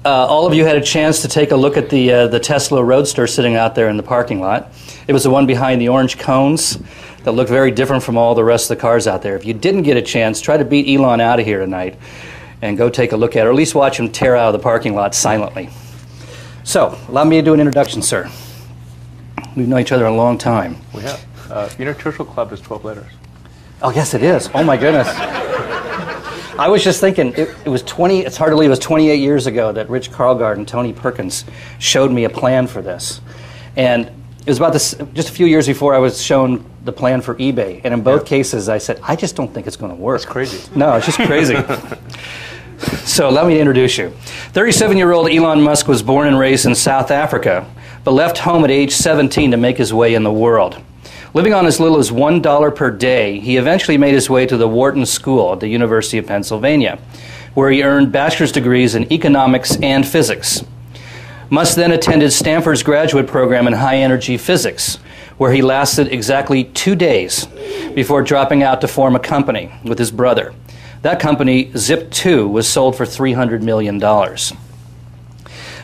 all of you had a chance to take a look at the Tesla Roadster sitting out there in the parking lot. It was the one behind the orange cones that looked very different from all the rest of the cars out there. If you didn't get a chance, try to beat Elon out of here tonight and go take a look at it, or at least watch him tear out of the parking lot silently. So, allow me to do an introduction, sir. We've known each other a long time. We have. You know, Churchill Club is 12 letters. Oh, yes, it is. Oh, my goodness. I was just thinking, it was 20, it's hard to believe it was 28 years ago that Rich Carlgard and Tony Perkins showed me a plan for this. And it was about this, just a few years before I was shown the plan for eBay. And in both cases, I said, I just don't think it's going to work. It's crazy. No, it's just crazy. So let me introduce you. 37-year-old Elon Musk was born and raised in South Africa, but left home at age 17 to make his way in the world. Living on as little as $1 per day, he eventually made his way to the Wharton School at the University of Pennsylvania, where he earned bachelor's degrees in economics and physics. Musk then attended Stanford's graduate program in high-energy physics, where he lasted exactly 2 days before dropping out to form a company with his brother. That company, Zip2, was sold for $300 million.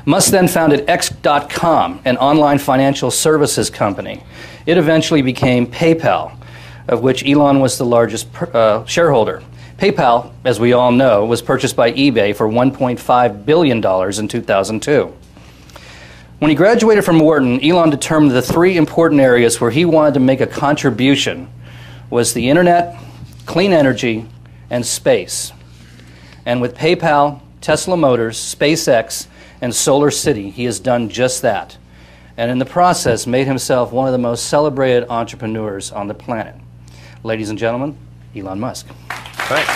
Musk then founded X.com, an online financial services company. It eventually became PayPal, of which Elon was the largest shareholder. PayPal, as we all know, was purchased by eBay for $1.5 billion in 2002. When he graduated from Wharton, Elon determined the three important areas where he wanted to make a contribution was the internet, clean energy, and space. And with PayPal, Tesla Motors, SpaceX, and Solar City, he has done just that. And in the process, made himself one of the most celebrated entrepreneurs on the planet. Ladies and gentlemen, Elon Musk. Thanks.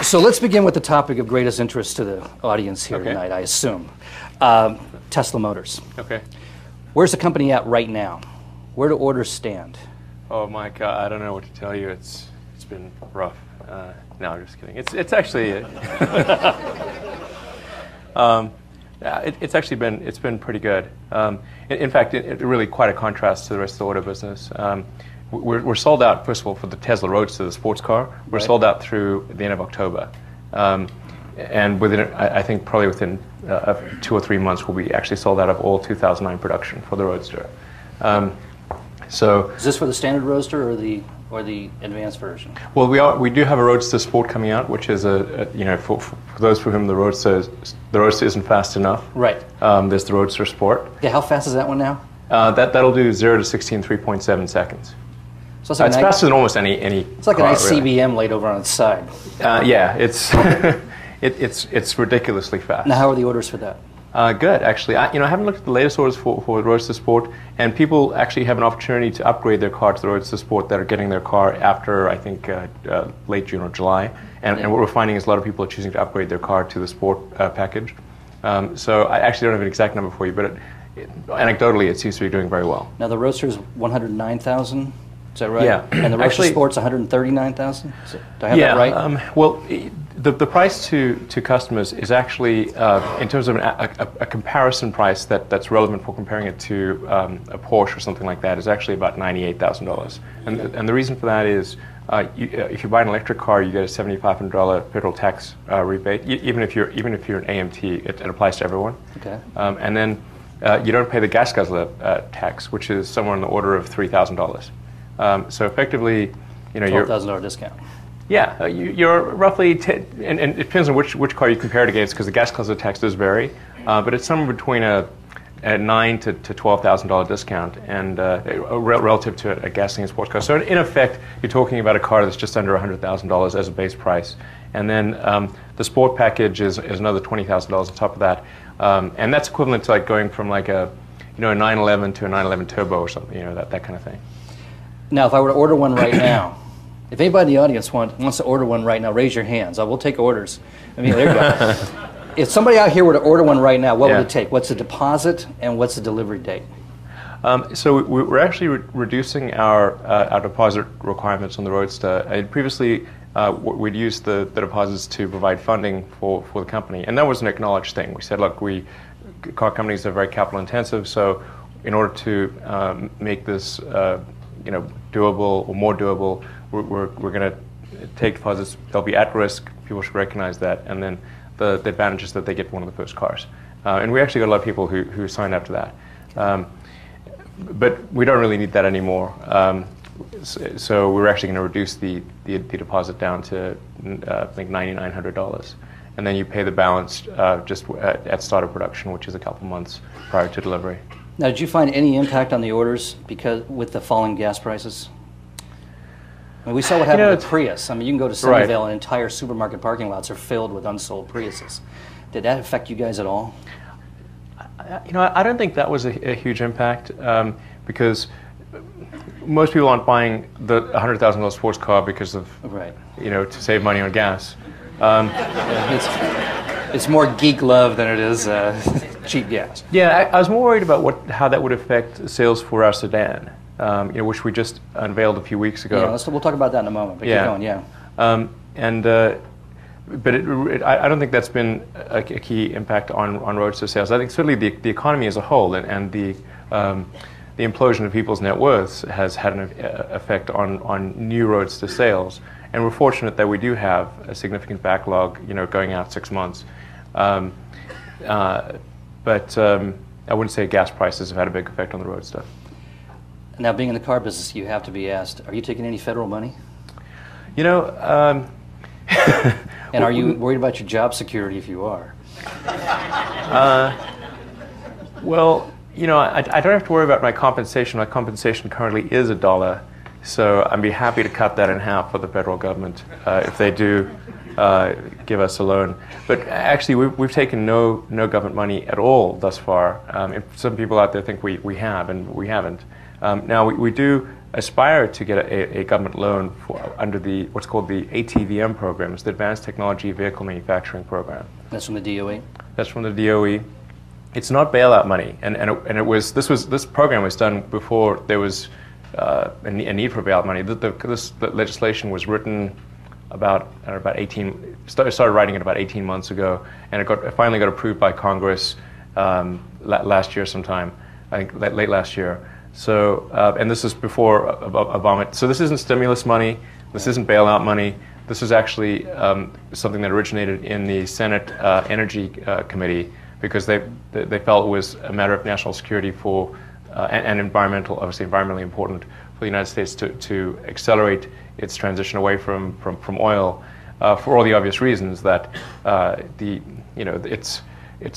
So let's begin with the topic of greatest interest to the audience here tonight, I assume. Tesla Motors. Okay. Where's the company at right now? Where do orders stand? Oh my God, I don't know what to tell you. It's been rough. No, I'm just kidding. It's actually it's actually been pretty good. In fact, it really quite a contrast to the rest of the auto business. We're sold out, first of all, for the Tesla Roadster, the sports car. We're sold out through the end of October. And within, I think probably within 2 or 3 months, we'll be actually sold out of all 2009 production for the Roadster. So is this for the standard Roadster or the advanced version? Well, we do have a Roadster Sport coming out, which is for those for whom the Roadster isn't fast enough. Right. There's the Roadster Sport. Yeah, how fast is that one now? That'll do 0 to 60 in 3.7 seconds. So it's, like it's faster than almost any. It's like car, a nice really. CBM laid over on its side. Yeah, it's it's ridiculously fast. Now, how are the orders for that? Good, actually. I haven't looked at the latest orders for the Roadster Sport, and people actually have an opportunity to upgrade their car to the Roadster Sport that are getting their car after, I think, late June or July. And what we're finding is a lot of people are choosing to upgrade their car to the Sport package. So I actually don't have an exact number for you, but anecdotally, it seems to be doing very well. Now, the Roadster is 109,000. Is that right? Yeah. And the Roadster Sport's 139,000. Do I have that right? Well, the price to customers is actually, in terms of a comparison price that's relevant for comparing it to a Porsche or something like that, is actually about $98,000. And the reason for that is, if you buy an electric car, you get a $7,500 petrol tax rebate. Even if you're an AMT, it applies to everyone. Okay. And then you don't pay the gas guzzler tax, which is somewhere in the order of $3,000. So effectively, you're $12,000 discount. Yeah, you're roughly, and it depends on which car you compare it against, because the gas guzzler tax does vary, but it's somewhere between a $9,000 to $12,000 discount, and relative to a gasoline sports car. So in effect, you're talking about a car that's just under $100,000 as a base price, and then the sport package is another $20,000 on top of that, and that's equivalent to like going from like a 911 to a 911 Turbo or something, that kind of thing. Now, if I were to order one right now, if anybody in the audience wants to order one right now, raise your hands. I will take orders. I mean, there you go. If somebody out here were to order one right now, what would it take? What's the deposit and what's the delivery date? So we're actually reducing our deposit requirements on the Roadster. Previously, we'd used the deposits to provide funding for the company, and that was an acknowledged thing. We said, look, car companies are very capital intensive, so in order to make this doable or more doable, we're going to take deposits. They'll be at risk. People should recognize that. And then the advantage is that they get one of the first cars. And we actually got a lot of people who signed up to that. But we don't really need that anymore. So we're actually going to reduce the deposit down to I think $9,900. And then you pay the balance just at start of production, which is a couple months prior to delivery. Now, did you find any impact on the orders because with the falling gas prices? I mean, we saw what happened with Prius. I mean, you can go to Sunnyvale and entire supermarket parking lots are filled with unsold Priuses. Did that affect you guys at all? I don't think that was a huge impact because most people aren't buying the $100,000 sports car because of, to save money on gas. It's more geek love than it is cheap gas. Yeah, I was more worried about how that would affect sales for our sedan, which we just unveiled a few weeks ago. Yeah, we'll talk about that in a moment. But keep going, But I don't think that's been a key impact on Roadster sales. I think certainly the economy as a whole and the implosion of people's net worths has had an effect on new Roadster sales. And we're fortunate that we do have a significant backlog, going out 6 months. But I wouldn't say gas prices have had a big effect on the Roadster. Now, being in the car business, you have to be asked, are you taking any federal money? And are you worried about your job security if you are? Well, I don't have to worry about my compensation. My compensation currently is $1. So I'd be happy to cut that in half for the federal government if they do give us a loan. But actually, we've taken no government money at all thus far. Some people out there think we have, and we haven't. Now, we do aspire to get a government loan under what's called the ATVM program. It's the Advanced Technology Vehicle Manufacturing Program. That's from the DOE? That's from the DOE. It's not bailout money, and this program was done before there was a need for bailout money. This legislation was written started writing it about 18 months ago, and it finally got approved by Congress last year sometime, I think late last year. So, and this is before Obama. So this isn't stimulus money. This isn't bailout money. This is actually something that originated in the Senate Energy Committee because they felt it was a matter of national security and obviously environmentally important for the United States to accelerate its transition away from oil for all the obvious reasons that it's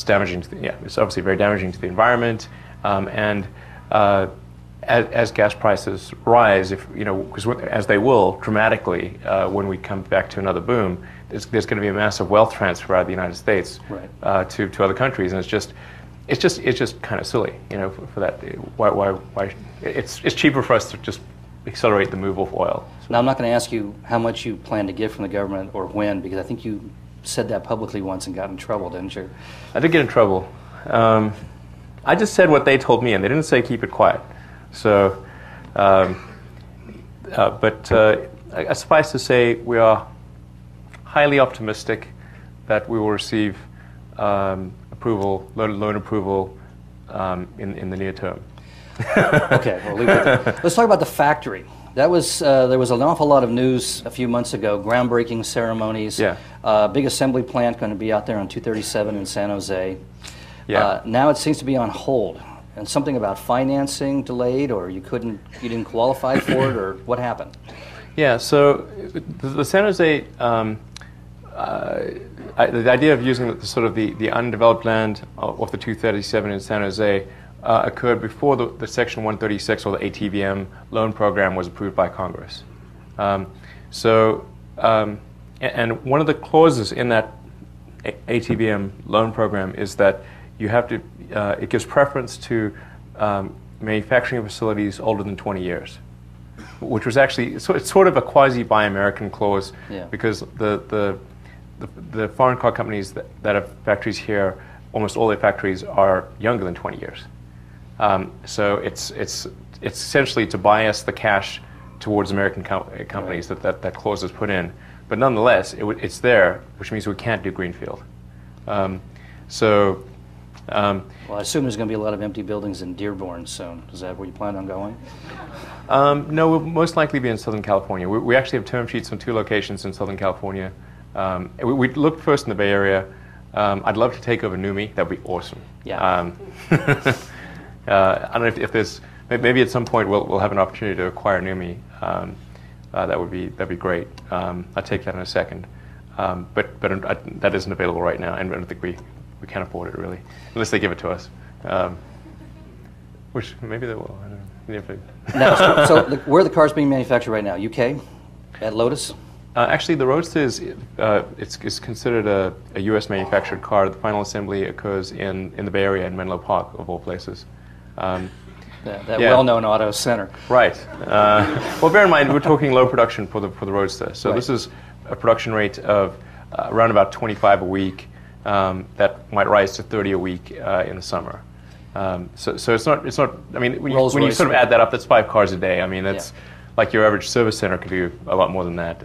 damaging it's obviously very damaging to the environment and as gas prices rise, as they will dramatically when we come back to another boom, there's going to be a massive wealth transfer out of the United States to other countries, and it's just kind of silly, for that. Why it's cheaper for us to just accelerate the move of oil. Now, I'm not going to ask you how much you plan to get from the government or when, because I think you said that publicly once and got in trouble, didn't you? I did get in trouble. I just said what they told me, and they didn't say keep it quiet. So, but suffice to say, we are highly optimistic that we will receive approval, loan approval, in the near term. Okay, we'll leave it there. Let's talk about the factory. That was there was an awful lot of news a few months ago. Groundbreaking ceremonies. Yeah. Big assembly plant going to be out there on 237 in San Jose. Yeah. Now it seems to be on hold. And something about financing delayed, or you didn't qualify for it, or what happened? Yeah. So the San Jose. The idea of using the undeveloped land off the 237 in San Jose occurred before the Section 136 or the ATVM loan program was approved by Congress. And one of the clauses in that ATVM loan program is that you have to. It gives preference to manufacturing facilities older than 20 years, which was actually it's sort of a quasi-Buy American clause because the foreign car companies that have factories here, almost all their factories are younger than 20 years. So it's essentially to bias the cash towards American companies that clause is put in. But nonetheless, it's there, which means we can't do greenfield. So Well, I assume there's going to be a lot of empty buildings in Dearborn soon. Is that where you plan on going? No, we'll most likely be in Southern California. We actually have term sheets on 2 locations in Southern California. We looked first in the Bay Area. I'd love to take over NUMMI. That would be awesome. Yeah. I don't know if there's, maybe at some point we'll have an opportunity to acquire NUMMI. That'd be great. I'll take that in a second. But that isn't available right now, and I don't think we can't afford it really, unless they give it to us. Which maybe they will. I don't know. Now, so where are the cars being manufactured right now? UK, at Lotus. Actually, the Roadster is it's considered a U.S. manufactured car. The final assembly occurs in the Bay Area in Menlo Park, of all places. That well-known auto center. Right. Well, bear in mind we're talking low production for the Roadster. So This is a production rate of around about 25 a week. That might rise to 30 a week in the summer. So it's not. I mean, when you sort of add that up, that's 5 cars a day. I mean, that's like your average service center could do a lot more than that.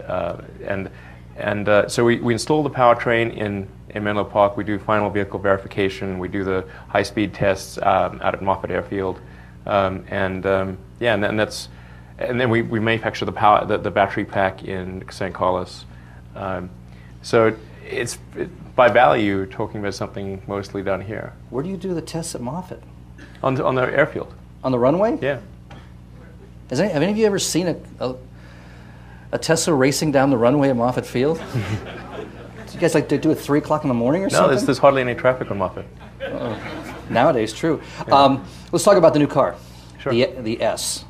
So we install the powertrain in Menlo Park. We do final vehicle verification. We do the high-speed tests out at Moffett Airfield, and then we manufacture the battery pack in St. Carlos. So it's by value talking about something mostly done here. Where do you do the tests at Moffett? On the airfield. On the runway? Yeah. Have any of you ever seen a Tesla racing down the runway at Moffett Field? Do you guys like to do it 3 o'clock in the morning or something? No, there's hardly any traffic on Moffett. Nowadays, true. Yeah. Let's talk about the new car, sure. the S.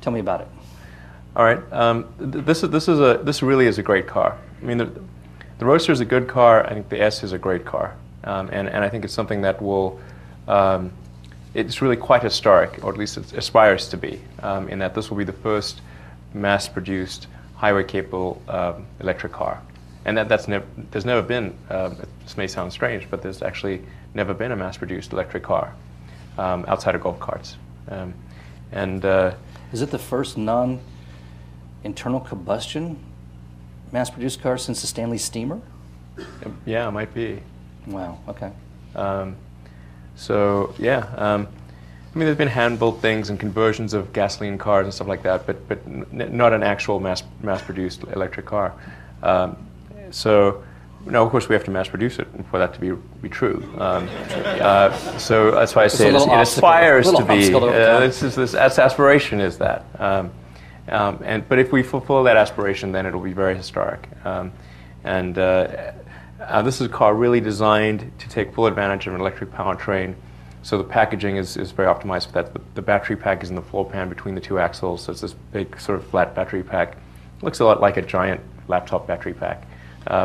Tell me about it. All right. This really is a great car. I mean, the Roadster is a good car. I think the S is a great car, and I think it's something that will. It's really quite historic, or at least it aspires to be, in that this will be the first mass-produced highway-capable electric car. And there's never been, this may sound strange, but there's actually never been a mass-produced electric car outside of golf carts. Is it the first non-internal combustion mass-produced car since the Stanley Steamer? Yeah, it might be. Wow, okay. I mean, there's been hand-built things and conversions of gasoline cars and stuff like that, but not an actual mass-produced electric car. Of course, we have to mass-produce it for that to be true. So that's why I say it aspires to be. This aspiration is that. But if we fulfill that aspiration, then it'll be very historic. This is a car really designed to take full advantage of an electric powertrain. So the packaging is very optimized for that. The battery pack is in the floor pan between the 2 axles, so it's this big sort of flat battery pack. It looks a lot like a giant laptop battery pack.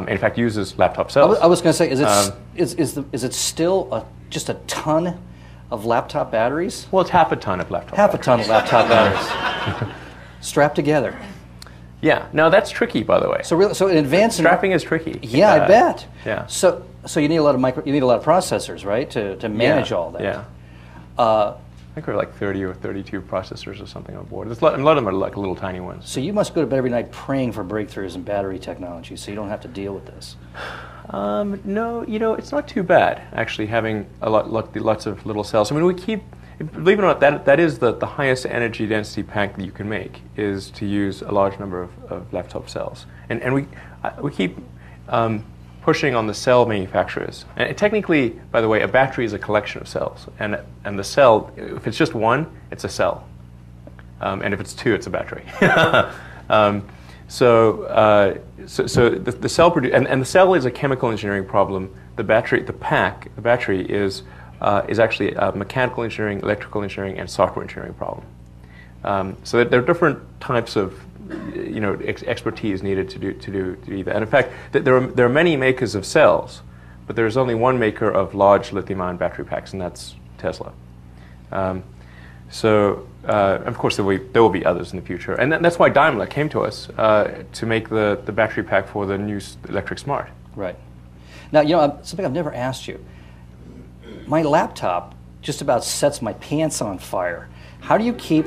In fact, uses laptop cells. I was going to say, is it still just a ton of laptop batteries? Well, it's half a ton of laptop batteries. A ton of laptop batteries. Strapped together. Yeah. No, that's tricky, by the way. So in advance strapping is tricky. Yeah, I bet. Yeah. So you need a lot of processors, right, to manage all that. Yeah. I think we have like 30 or 32 processors or something on board. A lot of them are like little tiny ones. So you must go to bed every night praying for breakthroughs in battery technology, so you don't have to deal with this. No, it's not too bad actually having lots of little cells. I mean, we keep. Believe it or not, that is the highest energy density pack that you can make, is to use a large number of laptop cells. And we keep pushing on the cell manufacturers. And technically, by the way, a battery is a collection of cells. And the cell, if it's just one, it's a cell. And if it's 2, it's a battery. So the cell and the cell is a chemical engineering problem. The battery is actually a mechanical engineering, electrical engineering, and software engineering problem. So there are different types of expertise needed to do that. And in fact, there are many makers of cells, but there's only one maker of large lithium-ion battery packs, and that's Tesla. Of course, there will be others in the future, and that's why Daimler came to us to make the battery pack for the new electric Smart. Right. Now, something I've never asked you. My laptop just about sets my pants on fire. How do you keep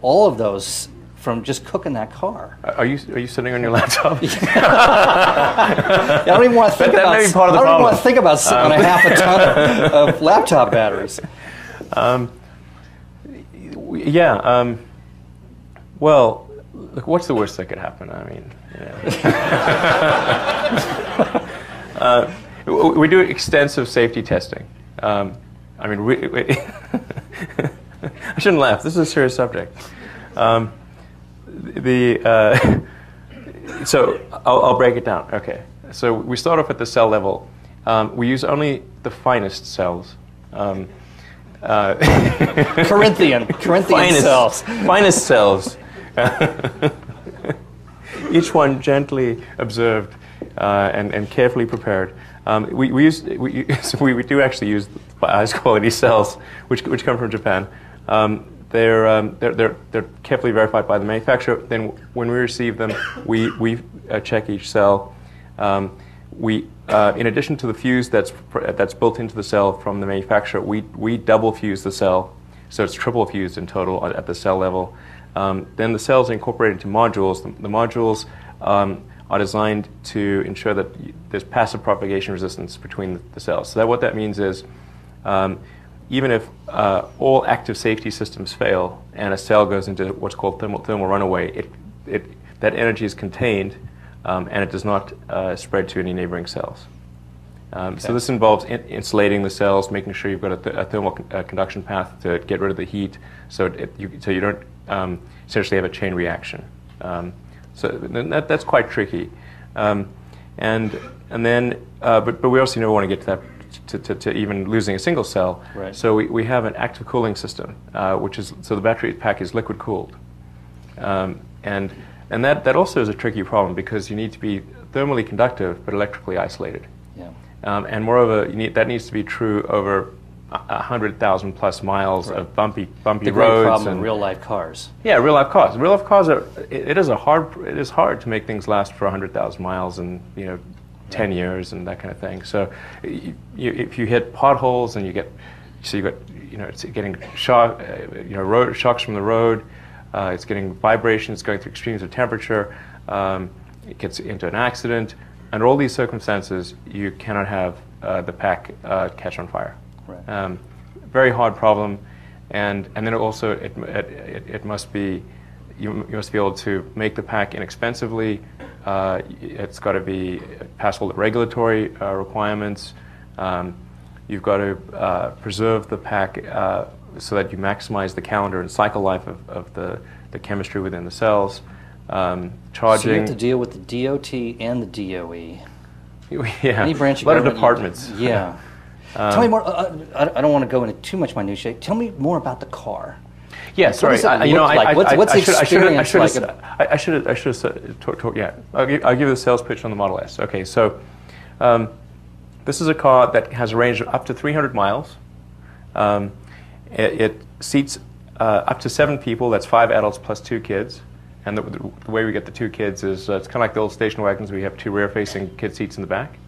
all of those from just cooking that car. Are you sitting on your laptop? I don't even want to think about. That may be part of the I don't problem. even want to think about sitting on a half a ton of laptop batteries. Well, look, what's the worst that could happen? I mean, we do extensive safety testing. I mean, I shouldn't laugh. This is a serious subject. So I'll break it down. Okay. So we start off at the cell level. We use only the finest cells. Corinthian cells. Finest cells. Each one gently observed and carefully prepared. We do actually use the highest quality cells, which come from Japan. They're carefully verified by the manufacturer. Then when we receive them, we check each cell. In addition to the fuse that's built into the cell from the manufacturer, we double fuse the cell, so it's triple fused in total at the cell level. Then the cells are incorporated into modules. The modules are designed to ensure that there's passive propagation resistance between the cells. So what that means is, even if all active safety systems fail and a cell goes into what's called thermal runaway, that energy is contained and it does not spread to any neighboring cells. So this involves insulating the cells, making sure you've got a thermal conduction path to get rid of the heat, so you don't essentially have a chain reaction. So that's quite tricky. But we also don't want to get to that. To even losing a single cell. Right. So we have an active cooling system, so the battery pack is liquid cooled. And that also is a tricky problem because you need to be thermally conductive but electrically isolated. Yeah. And moreover, that needs to be true over 100,000 plus miles of bumpy roads. The great problem in real life cars. Yeah, real life cars. Real life cars it is hard to make things last for 100,000 miles and 10 years and that kind of thing. So if you hit potholes and it's getting shocks from the road, it's getting vibrations, going through extremes of temperature, it gets into an accident. Under all these circumstances, you cannot have the pack catch on fire. Right. Very hard problem, and then also it must be. You must be able to make the pack inexpensively. It's got to pass all the regulatory requirements. You've got to preserve the pack so that you maximize the calendar and cycle life of the chemistry within the cells. Charging. So you have to deal with the DOT and the DOE. Yeah, Any branch of a lot of government departments. Yeah. Tell me more. I don't want to go into too much minutiae. Tell me more about the car. Yeah, sorry. What's the experience like? I should have said. Yeah, I'll give you the sales pitch on the Model S. Okay, so this is a car that has a range of up to 300 miles. It seats up to 7 people. That's 5 adults plus 2 kids. And the way we get the 2 kids is it's kind of like the old station wagons. We have 2 rear-facing kid seats in the back.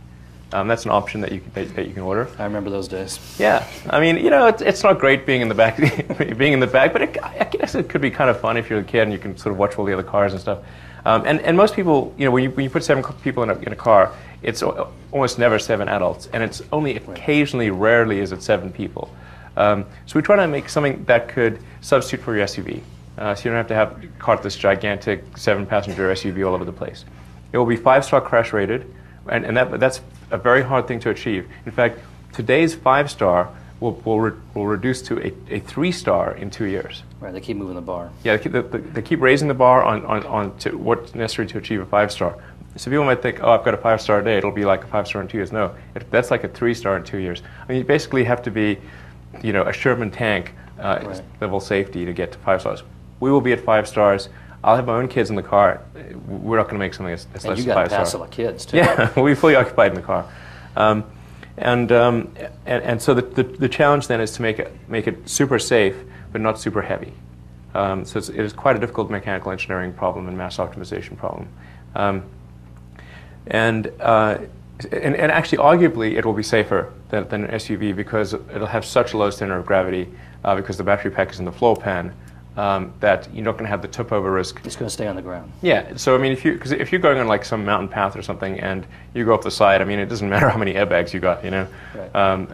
That's an option that you can order. I remember those days. Yeah, I mean, it's not great being in the back, but I guess it could be kind of fun if you're a kid and you can sort of watch all the other cars and stuff. And most people, when you put 7 people in a car, it's almost never 7 adults, and it's only occasionally, rarely, is it 7 people. So we try to make something that could substitute for your SUV, so you don't have to have cart this gigantic 7-passenger SUV all over the place. It will be 5-star crash rated, and that's a very hard thing to achieve. In fact, today's 5-star will reduce to a 3-star in 2 years. Right, they keep moving the bar. Yeah, they keep raising the bar on to what's necessary to achieve a 5-star. So people might think, oh, I've got a 5-star today, it'll be like a 5-star in 2 years. No, that's like a 3-star in 2 years. I mean, you basically have to be, a Sherman tank level safety to get to 5 stars. We will be at 5 stars. I'll have my own kids in the car. We're not going to make something that's less than 5 stars. And you got to pass all the kids, too. Yeah, we'll be fully occupied in the car. And so the challenge then is to make it super safe, but not super heavy. So it is quite a difficult mechanical engineering problem and mass optimization problem. And actually, arguably, it will be safer than an SUV because it'll have such a low center of gravity because the battery pack is in the floor pan. that you're not going to have the tip over risk. It's going to stay on the ground. Yeah. So I mean, if you're going on like some mountain path or something and you go off the side, I mean, it doesn't matter how many airbags you got. You know, right.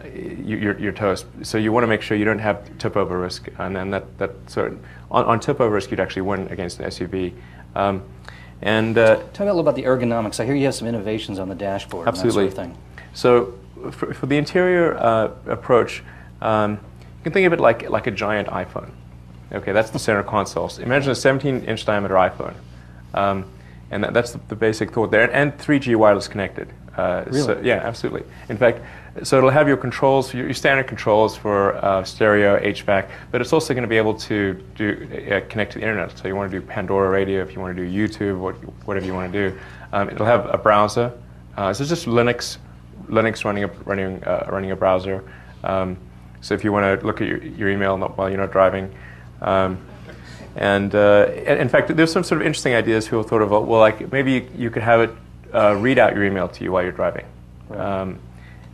You're toast. So you want to make sure you don't have tip over risk, and then so on tip over risk, you'd actually win against an SUV. Tell me a little about the ergonomics. I hear you have some innovations on the dashboard. Absolutely. And that sort of thing. So for the interior approach, you can think of it like a giant iPhone. Okay, that's the center console. So imagine a 17-inch diameter iPhone, and that's the basic thought there. And 3G wireless connected. Really? So, yeah, absolutely. In fact, so it'll have your controls, your standard controls for stereo, HVAC, but it's also going to be able to connect to the internet. So you want to do Pandora radio, if you want to do YouTube, whatever you want to do. It'll have a browser. So it's just Linux running a browser. So if you want to look at your email while you're not driving. And in fact, there's some sort of interesting ideas people thought of. Well, like maybe you could have it read out your email to you while you're driving, right.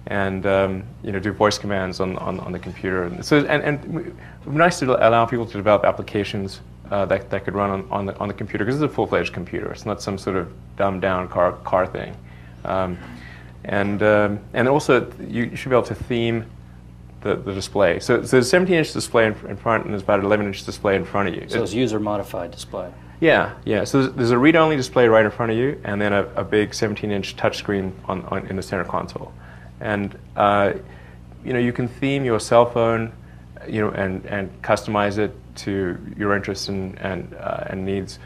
And do voice commands on the computer. And so and nice to allow people to develop applications that could run on the computer, because it's a full-fledged computer. It's not some sort of dumbed down car thing. And also you should be able to theme the display. So there's a 17-inch display in front, and there's about an 11-inch display in front of you. So it's user-modified display. Yeah. So there's a read-only display right in front of you, and then a big 17-inch touchscreen in the center console. And you can theme your cell phone, and customize it to your interests and needs.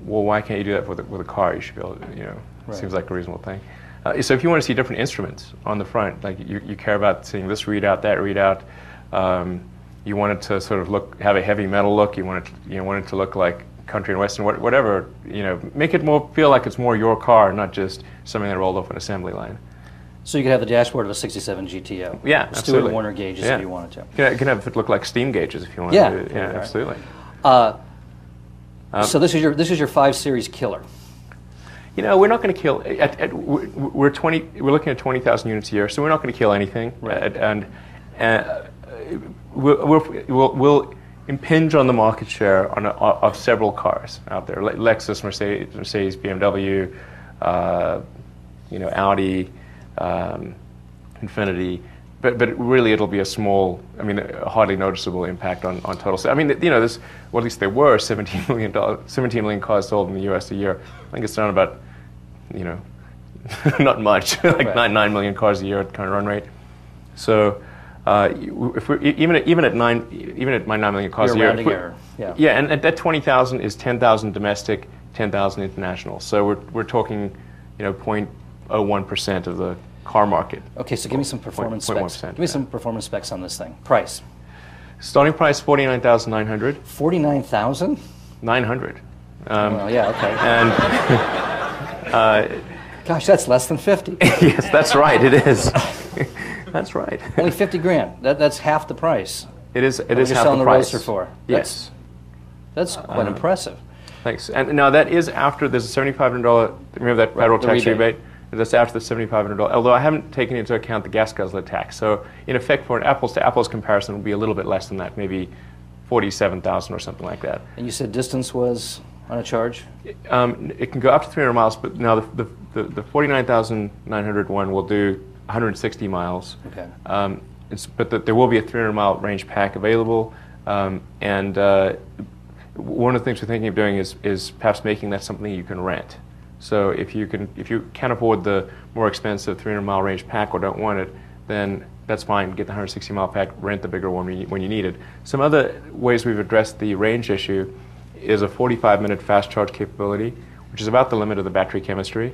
Well, why can't you do that with a car? You should be able to, Right. Seems like a reasonable thing. So if you want to see different instruments on the front, like you care about seeing this readout, that readout, you want it to sort of have a heavy metal look. You want it to look like country and western, whatever. Make it feel like it's more your car, not just something that rolled off an assembly line. So you could have the dashboard of a 67 GTO. Yeah, Stewart absolutely. Warner gauges if you wanted to. You can have it look like steam gauges if you want. Yeah, to. Yeah, right. Absolutely. So this is your 5 Series killer. We're not going to kill. We're looking at 20,000 units a year, so we're not going to kill anything. Right. And we'll impinge on the market share of several cars out there: Lexus, Mercedes, BMW, Audi, Infiniti. But really, it'll be a small, a hardly noticeable impact on total sales. Well, at least there were 17 million cars sold in the U.S. a year. I think it's down about, not much, like right. 9 million cars a year at current run rate. So, if we're even at my 9 million cars a year, rounding error. Yeah. Yeah, and that 20,000 is 10,000 domestic, 10,000 international. So we're talking, 0.01% of the car market. Okay, so give me some performance specs. Give me some performance specs on this thing. Price. Starting price $49,900. 49,000? 900. Well, yeah, okay. And gosh, that's less than 50. yes, that's right. It is. That's right. Only 50 grand. That's half the price. It is. It is half the price. You're selling the Roadster for. Yes. That's quite impressive. Thanks. And now that is after there's a $7,500. Remember that federal tax rebate? That's after the $7,500. Although I haven't taken into account the gas guzzler tax. So in effect, for an apples to apples comparison, it would be a little bit less than that, maybe 47,000 or something like that. And you said distance was on a charge? It can go up to 300 miles, but now the 49,900 one will do 160 miles. Okay. But there will be a 300-mile range pack available, and one of the things we're thinking of doing is perhaps making that something you can rent. So if you can't afford the more expensive 300-mile range pack or don't want it, then that's fine. Get the 160-mile pack, rent the bigger one when you need it. Some other ways we've addressed the range issue is a 45-minute fast charge capability, which is about the limit of the battery chemistry.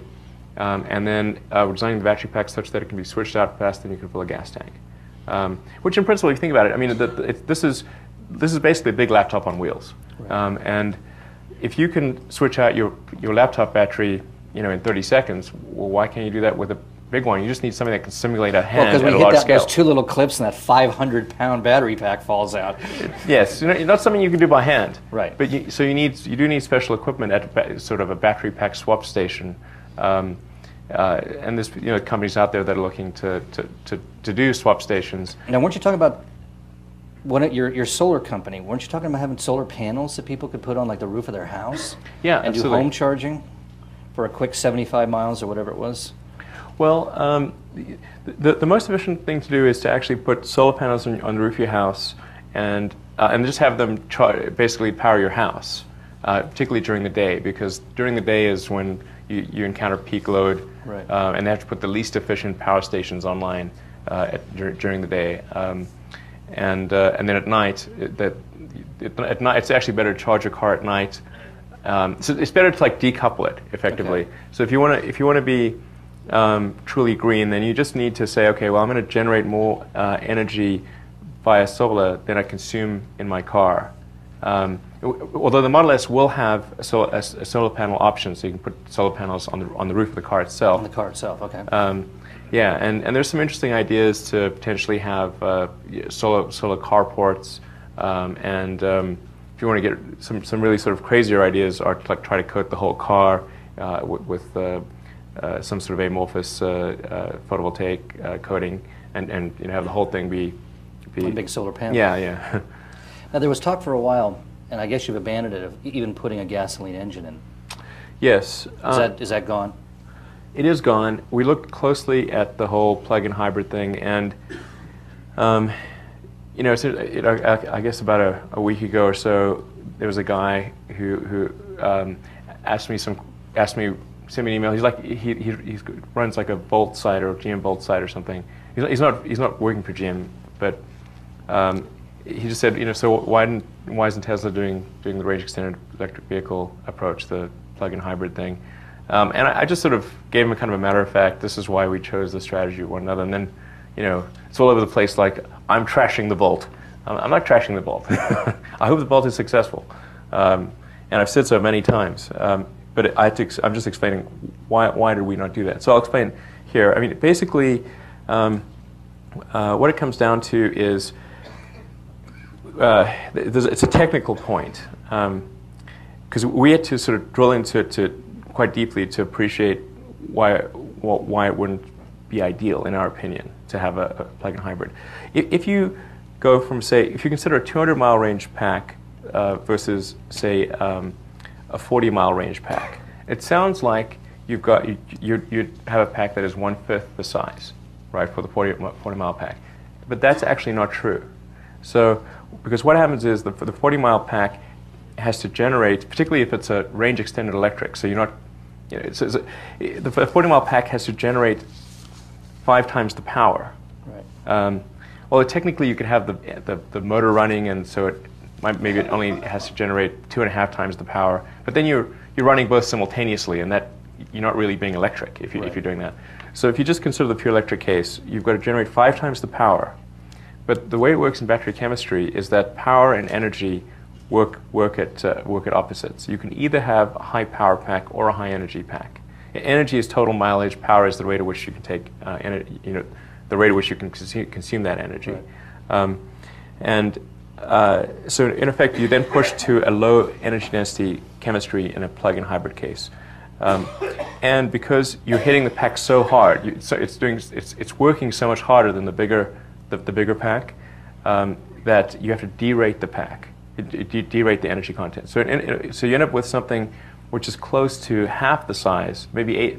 And then we're designing the battery pack such that it can be switched out faster than you can fill a gas tank. Which in principle, if you think about it, this is basically a big laptop on wheels. Right. And if you can switch out your laptop battery, in 30 seconds, well, why can't you do that with a big one? You just need something that can simulate a hand at a large scale. Those 2 little clips and that 500-pound battery pack falls out. Yes, not something you can do by hand. Right. But you do need special equipment at sort of a battery pack swap station. And there's companies out there that are looking to do swap stations. Now, weren't you talking about your solar company, weren't you talking about having solar panels that people could put on like the roof of their house? Yeah, and absolutely. do home charging for a quick 75 miles or whatever it was? Well, the most efficient thing to do is to actually put solar panels on the roof of your house and just have them basically power your house, particularly during the day, because during the day is when you encounter peak load, right. And they have to put the least efficient power stations online during the day, and then at night, it's actually better to charge your car at night. So it's better to like decouple it effectively. Okay. So if you want to be truly green, then you just need to say, okay, well, I'm going to generate more energy via solar than I consume in my car. Although the Model S will have a solar panel option, so you can put solar panels on the roof of the car itself. On the car itself, okay. Yeah, and there's some interesting ideas to potentially have solar carports, and if you want to get some really sort of crazier ideas, are to like try to coat the whole car with some sort of amorphous photovoltaic coating, and have the whole thing be one big solar panel. Yeah, yeah. Now there was talk for a while, and I guess you've abandoned it, of even putting a gasoline engine in. Yes. Is that gone? It is gone. We looked closely at the whole plug-in hybrid thing, and I guess about a week ago or so, there was a guy who sent me an email. He's like he runs like a Volt site or a GM Volt site or something. He's not working for GM, but he just said, so why isn't Tesla doing the range extended electric vehicle approach, the plug-in hybrid thing? And I just sort of gave him a kind of a matter of fact, this is why we chose the strategy with one another. And then, it's all over the place like, I'm trashing the Volt. I'm not trashing the Volt. I hope the Volt is successful. And I've said so many times. But I'm just explaining why did we not do that. So I'll explain here. I mean, basically, what it comes down to is, it's a technical point. Because we had to sort of drill into it quite deeply to appreciate why it wouldn't be ideal, in our opinion, to have a plug-in hybrid. If you go from, say, if you consider a 200-mile range pack versus, say, a 40-mile range pack, it sounds like you'd have a pack that is 1/5 the size, right, for the 40-mile pack. But that's actually not true. So, because what happens is the 40-mile pack has to generate, particularly if it's a range extended electric, so you're not, the 40-mile pack has to generate 5 times the power. Right. Well, technically you could have the motor running, and so maybe it only has to generate 2.5 times the power. But then you're running both simultaneously, and that you're not really being electric if you're doing that. So if you just consider the pure electric case, you've got to generate 5 times the power. But the way it works in battery chemistry is that power and energy work at opposites. You can either have a high power pack or a high energy pack. Energy is total mileage. Power is the rate at which you can take the rate at which you can consume that energy. Right. So in effect, you then push to a low energy density chemistry in a plug-in hybrid case. And because you're hitting the pack so hard, it's working so much harder than the bigger pack, that you have to derate the pack. Derate the energy content. So you end up with something which is close to half the size, maybe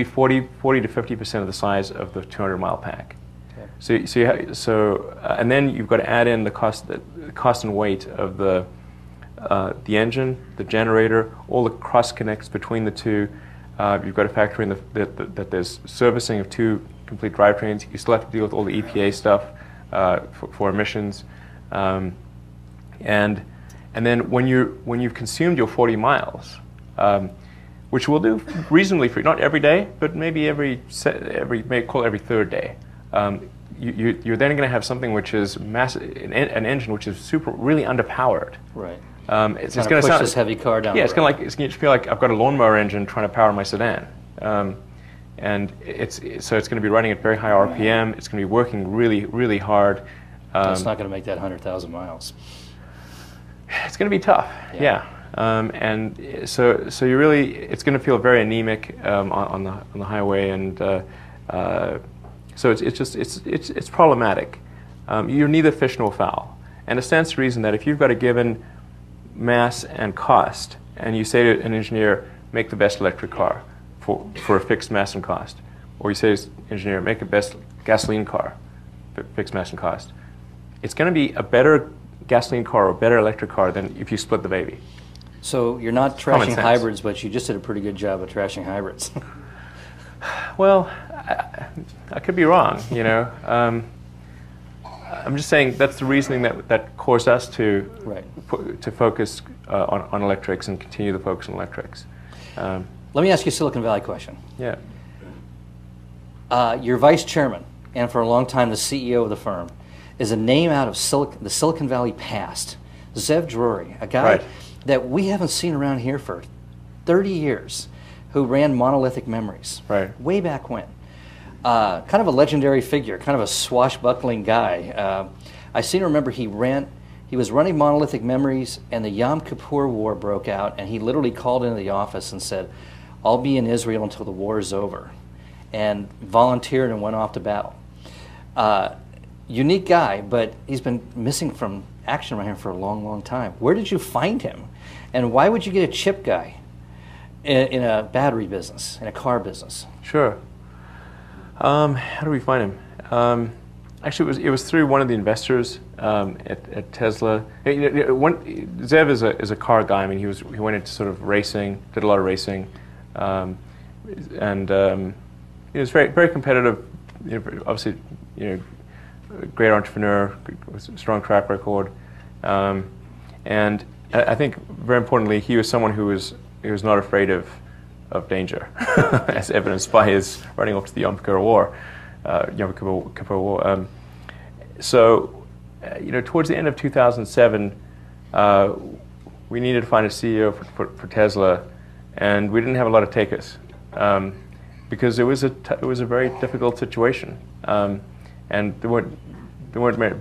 40 to 50% of the size of the 200-mile pack. Okay. And then you've got to add in the cost and weight of the engine, the generator, all the cross connects between the two. You've got to factor in that there's servicing of 2 complete drivetrains. You still have to deal with all the EPA stuff for emissions. And then when you've consumed your 40 miles, which we'll do reasonably free, not every day, but maybe every 3rd day, you're then going to have something which is massive, an engine which is really underpowered. Right. It's going to push this heavy car down. Yeah, it's going to feel like I've got a lawnmower engine trying to power my sedan. And it's going to be running at very high RPM. It's going to be working really, really hard. It's not going to make that 100,000 miles. It's going to be tough. Yeah. And so you really, it's going to feel very anemic on the highway, and so it's problematic. You're neither fish nor fowl. And it stands to reason that if you've got a given mass and cost, and you say to an engineer, make the best electric car for a fixed mass and cost, or you say to an engineer, make the best gasoline car, fixed mass and cost, it's going to be a better gasoline car or a better electric car than if you split the baby. So you're not trashing hybrids, but you just did a pretty good job of trashing hybrids. Well, I could be wrong, you know. I'm just saying that's the reasoning that caused us to focus on electrics and continue the focus on electrics. Let me ask you a Silicon Valley question. Yeah. Your vice chairman, and for a long time the CEO of the firm, is a name out of the Silicon Valley past. Zev Drury, a guy that we haven't seen around here for 30 years, who ran Monolithic Memories way back when. Kind of a legendary figure, kind of a swashbuckling guy. I seem to remember he was running Monolithic Memories, and the Yom Kippur War broke out, and he literally called into the office and said, "I'll be in Israel until the war is over," and volunteered and went off to battle. Unique guy, but he's been missing from action around here for a long, long time. Where did you find him, and why would you get a chip guy in a battery business, in a car business? Sure. How do we find him? Actually, it was through one of the investors at Tesla. Zev is a car guy. I mean, he went into sort of racing, did a lot of racing, and he was very, very competitive. You know, obviously, you know, a great entrepreneur with a strong track record, and I think very importantly, he was someone who was not afraid of danger, as evidenced by his running off to the Yom Kippur War. So, you know, towards the end of 2007, we needed to find a CEO for Tesla, and we didn't have a lot of takers because it was a very difficult situation, and there weren't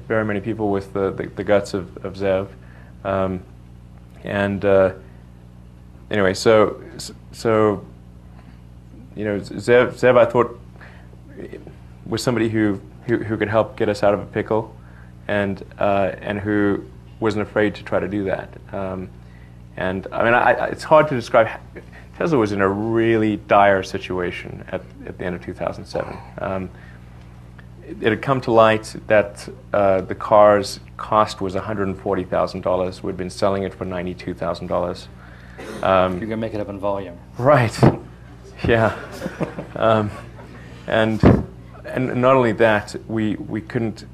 very many people with the guts of Zev, anyway, so you know, Zev I thought was somebody who could help get us out of a pickle, and who wasn't afraid to try to do that. And I mean, it's hard to describe. Tesla was in a really dire situation at the end of 2007. It had come to light that the car's cost was $140,000. We'd been selling it for $92,000. You're gonna make it up in volume, right? Yeah, and not only that, we couldn't.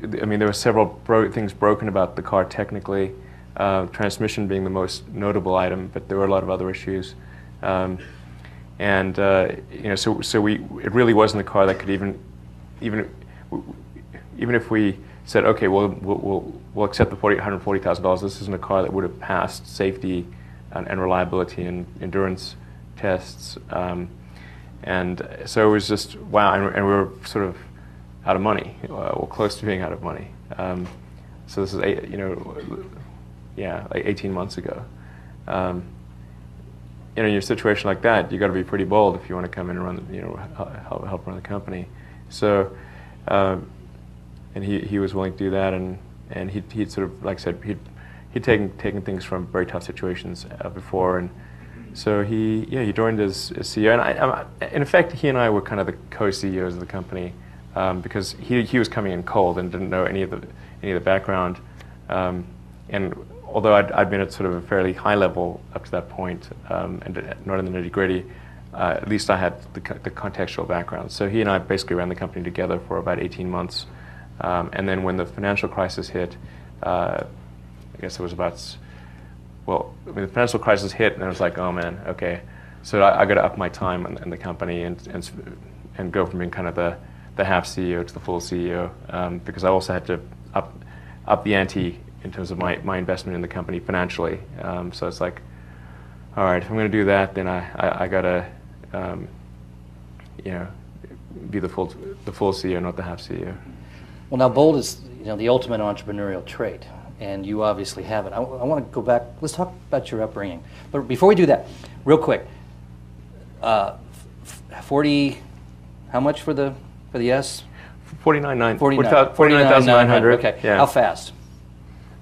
I mean, there were several things broken about the car technically. Transmission being the most notable item, but there were a lot of other issues. You know, so it really wasn't a car that could even if we said, okay, we'll accept the $140,000. This isn't a car that would have passed safety and reliability and endurance tests. And so it was just wow, and we were sort of out of money, or close to being out of money. So this is like 18 months ago. You know, in a situation like that, you got to be pretty bold if you want to come in and run, you know, help run the company. So, and he was willing to do that, and he'd sort of, like I said, he'd taken things from very tough situations before, and so he joined as CEO, and in effect he and I were kind of the co-CEOs of the company, because he was coming in cold and didn't know any of the background, and although I'd been at sort of a fairly high level up to that point, and not in the nitty-gritty, at least I had the contextual background. So he and I basically ran the company together for about 18 months, and then when the financial crisis hit, I guess it was about. Well, I mean, the financial crisis hit, and I was like, oh man, okay. So I got to up my time in the company and go from being kind of the half CEO to the full CEO, because I also had to up the ante in terms of my investment in the company financially. So it's like, all right, if I'm going to do that, then I got to, you know, be the full CEO, not the half CEO. Well, now bold is, you know, the ultimate entrepreneurial trait, and you obviously have it. I want to go back. Let's talk about your upbringing. But before we do that, real quick, 40. How much for the S? 49,900. Okay. Yeah. How fast?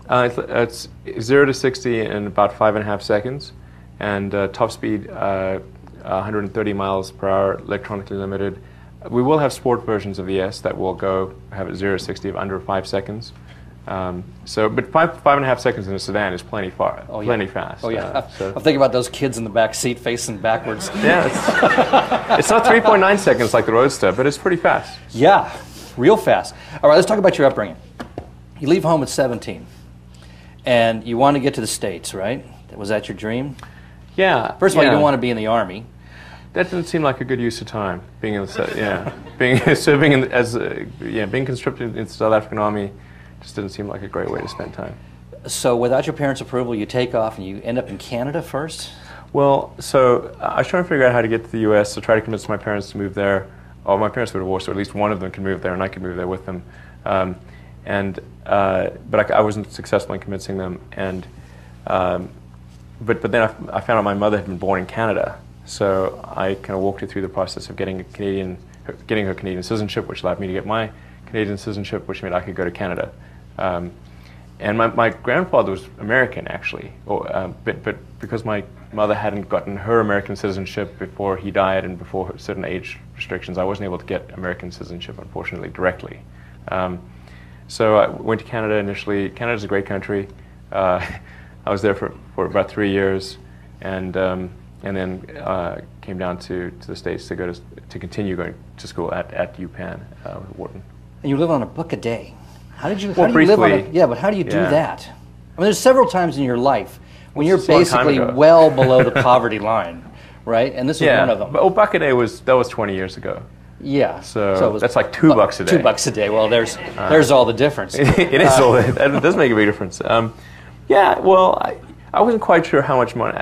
It's 0 to 60 in about 5.5 seconds, and top speed 130 miles per hour, electronically limited. We will have sport versions of the S that will have a 0 to 60 of under 5 seconds. But 5.5 seconds in a sedan is plenty fast. Oh yeah. I'm thinking about those kids in the back seat facing backwards. Yeah, it's not 3.9 seconds like the Roadster, but it's pretty fast. Yeah, real fast. All right, let's talk about your upbringing. You leave home at 17, and you want to get to the States, right? Was that your dream? Yeah. First of all, you don't want to be in the Army. That doesn't seem like a good use of time. Being in the being conscripted in the South African Army just didn't seem like a great way to spend time. So, without your parents' approval, you take off and you end up in Canada first. Well, so I was trying to figure out how to get to the U.S. So try to convince my parents to move there. Oh, my parents were divorced, so at least one of them could move there, and I could move there with them. But I wasn't successful in convincing them. And but then I found out my mother had been born in Canada. So I kind of walked her through the process of getting her Canadian citizenship, which allowed me to get my Canadian citizenship, which meant I could go to Canada. And my grandfather was American, actually, but because my mother hadn't gotten her American citizenship before he died and before certain age restrictions, I wasn't able to get American citizenship, unfortunately, directly. So I went to Canada initially. Canada's a great country. I was there for about 3 years, and then came down to the States to continue going to school at UPenn, Wharton. And you live on a buck a day. How did you? Well, how do you live on briefly, yeah, but how do you do that? I mean, there's several times in your life when you're It's a long time basically ago. well below the poverty line, right? And this is one of them. Well, buck a day was 20 years ago. Yeah. So it was that's like $2 a day. $2 a day. Well, there's all the difference. It is all that does make a big difference. Yeah. Well, I wasn't quite sure how much money,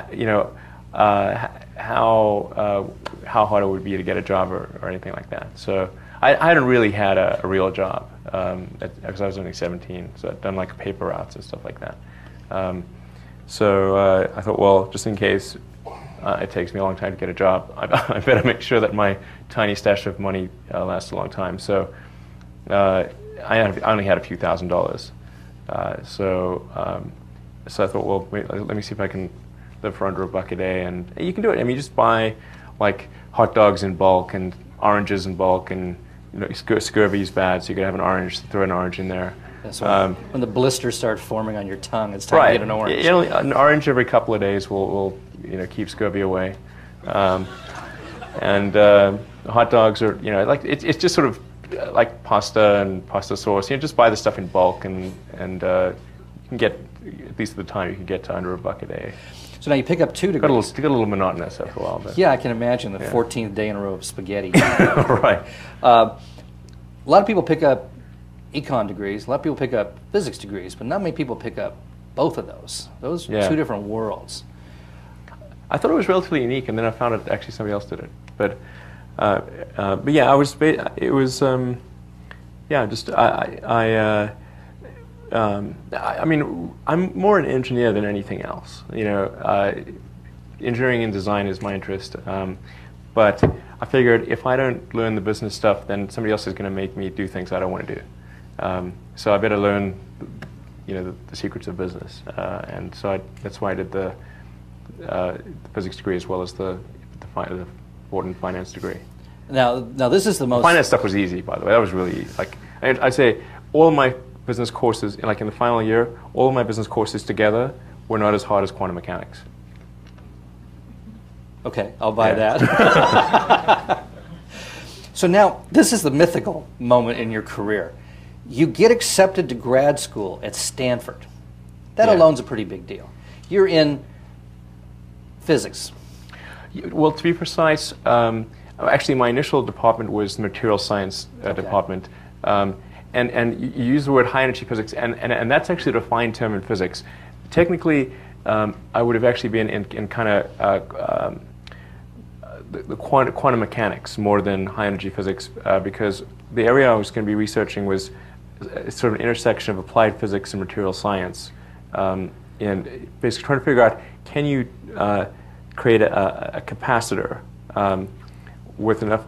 how hard it would be to get a job or anything like that. So I hadn't really had a real job because I was only 17. So I'd done like paper routes and stuff like that. So I thought, well, just in case it takes me a long time to get a job, I better make sure that my tiny stash of money lasts a long time. So I only had a few $1,000s. So I thought, well, wait, let me see if I can live for under $1 a day, and you can do it. I mean, you just buy like hot dogs in bulk and oranges in bulk, and scurvy is bad, so you can have an orange. Throw an orange in there. That's when the blisters start forming on your tongue, it's time to get an orange. An orange every couple of days will keep scurvy away, and hot dogs are it's just sort of like pasta and pasta sauce. Just buy the stuff in bulk, and you can get, at least at the time, you can get to under $1 a day. So now you pick up 2 degrees. It got a little monotonous after a while. But yeah, I can imagine the 14th day in a row of spaghetti. Right. A lot of people pick up econ degrees. A lot of people pick up physics degrees, but not many people pick up both of those. Those are two different worlds. I thought it was relatively unique, and then I found out actually somebody else did it. But yeah, I mean, I'm more an engineer than anything else. Engineering and design is my interest. But I figured if I don't learn the business stuff, then somebody else is going to make me do things I don't want to do. So I better learn, the secrets of business. And so that's why I did the physics degree as well as the Wharton finance degree. Now this is the most... Finance stuff was easy, by the way. That was really, I'd say all of my business courses, like in the final year, all of my business courses together were not as hard as quantum mechanics. Okay, I'll buy that. So now, this is the mythical moment in your career. You get accepted to grad school at Stanford. That alone's a pretty big deal. You're in physics. Well, to be precise, actually my initial department was the material science department. And you use the word high energy physics, and that's actually a defined term in physics. Technically, I would have actually been in kind of the quantum mechanics more than high energy physics, because the area I was going to be researching was sort of an intersection of applied physics and material science, and basically trying to figure out, can you create a capacitor with enough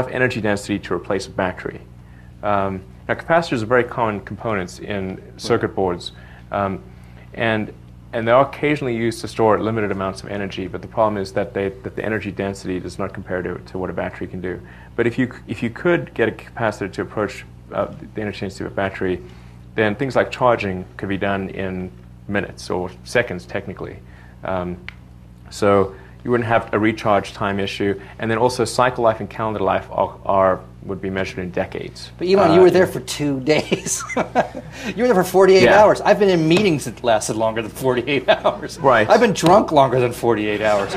energy density to replace a battery. Now, capacitors are very common components in circuit boards, and they are occasionally used to store limited amounts of energy. But the problem is that the energy density does not compare to what a battery can do. But if you could get a capacitor to approach the energy density of a battery, then things like charging could be done in minutes or seconds, technically. So you wouldn't have a recharge time issue, and then also cycle life and calendar life would be measured in decades. But Elon, you were there for 2 days. You were there for 48 hours. I've been in meetings that lasted longer than 48 hours. Right. I've been drunk longer than 48 hours.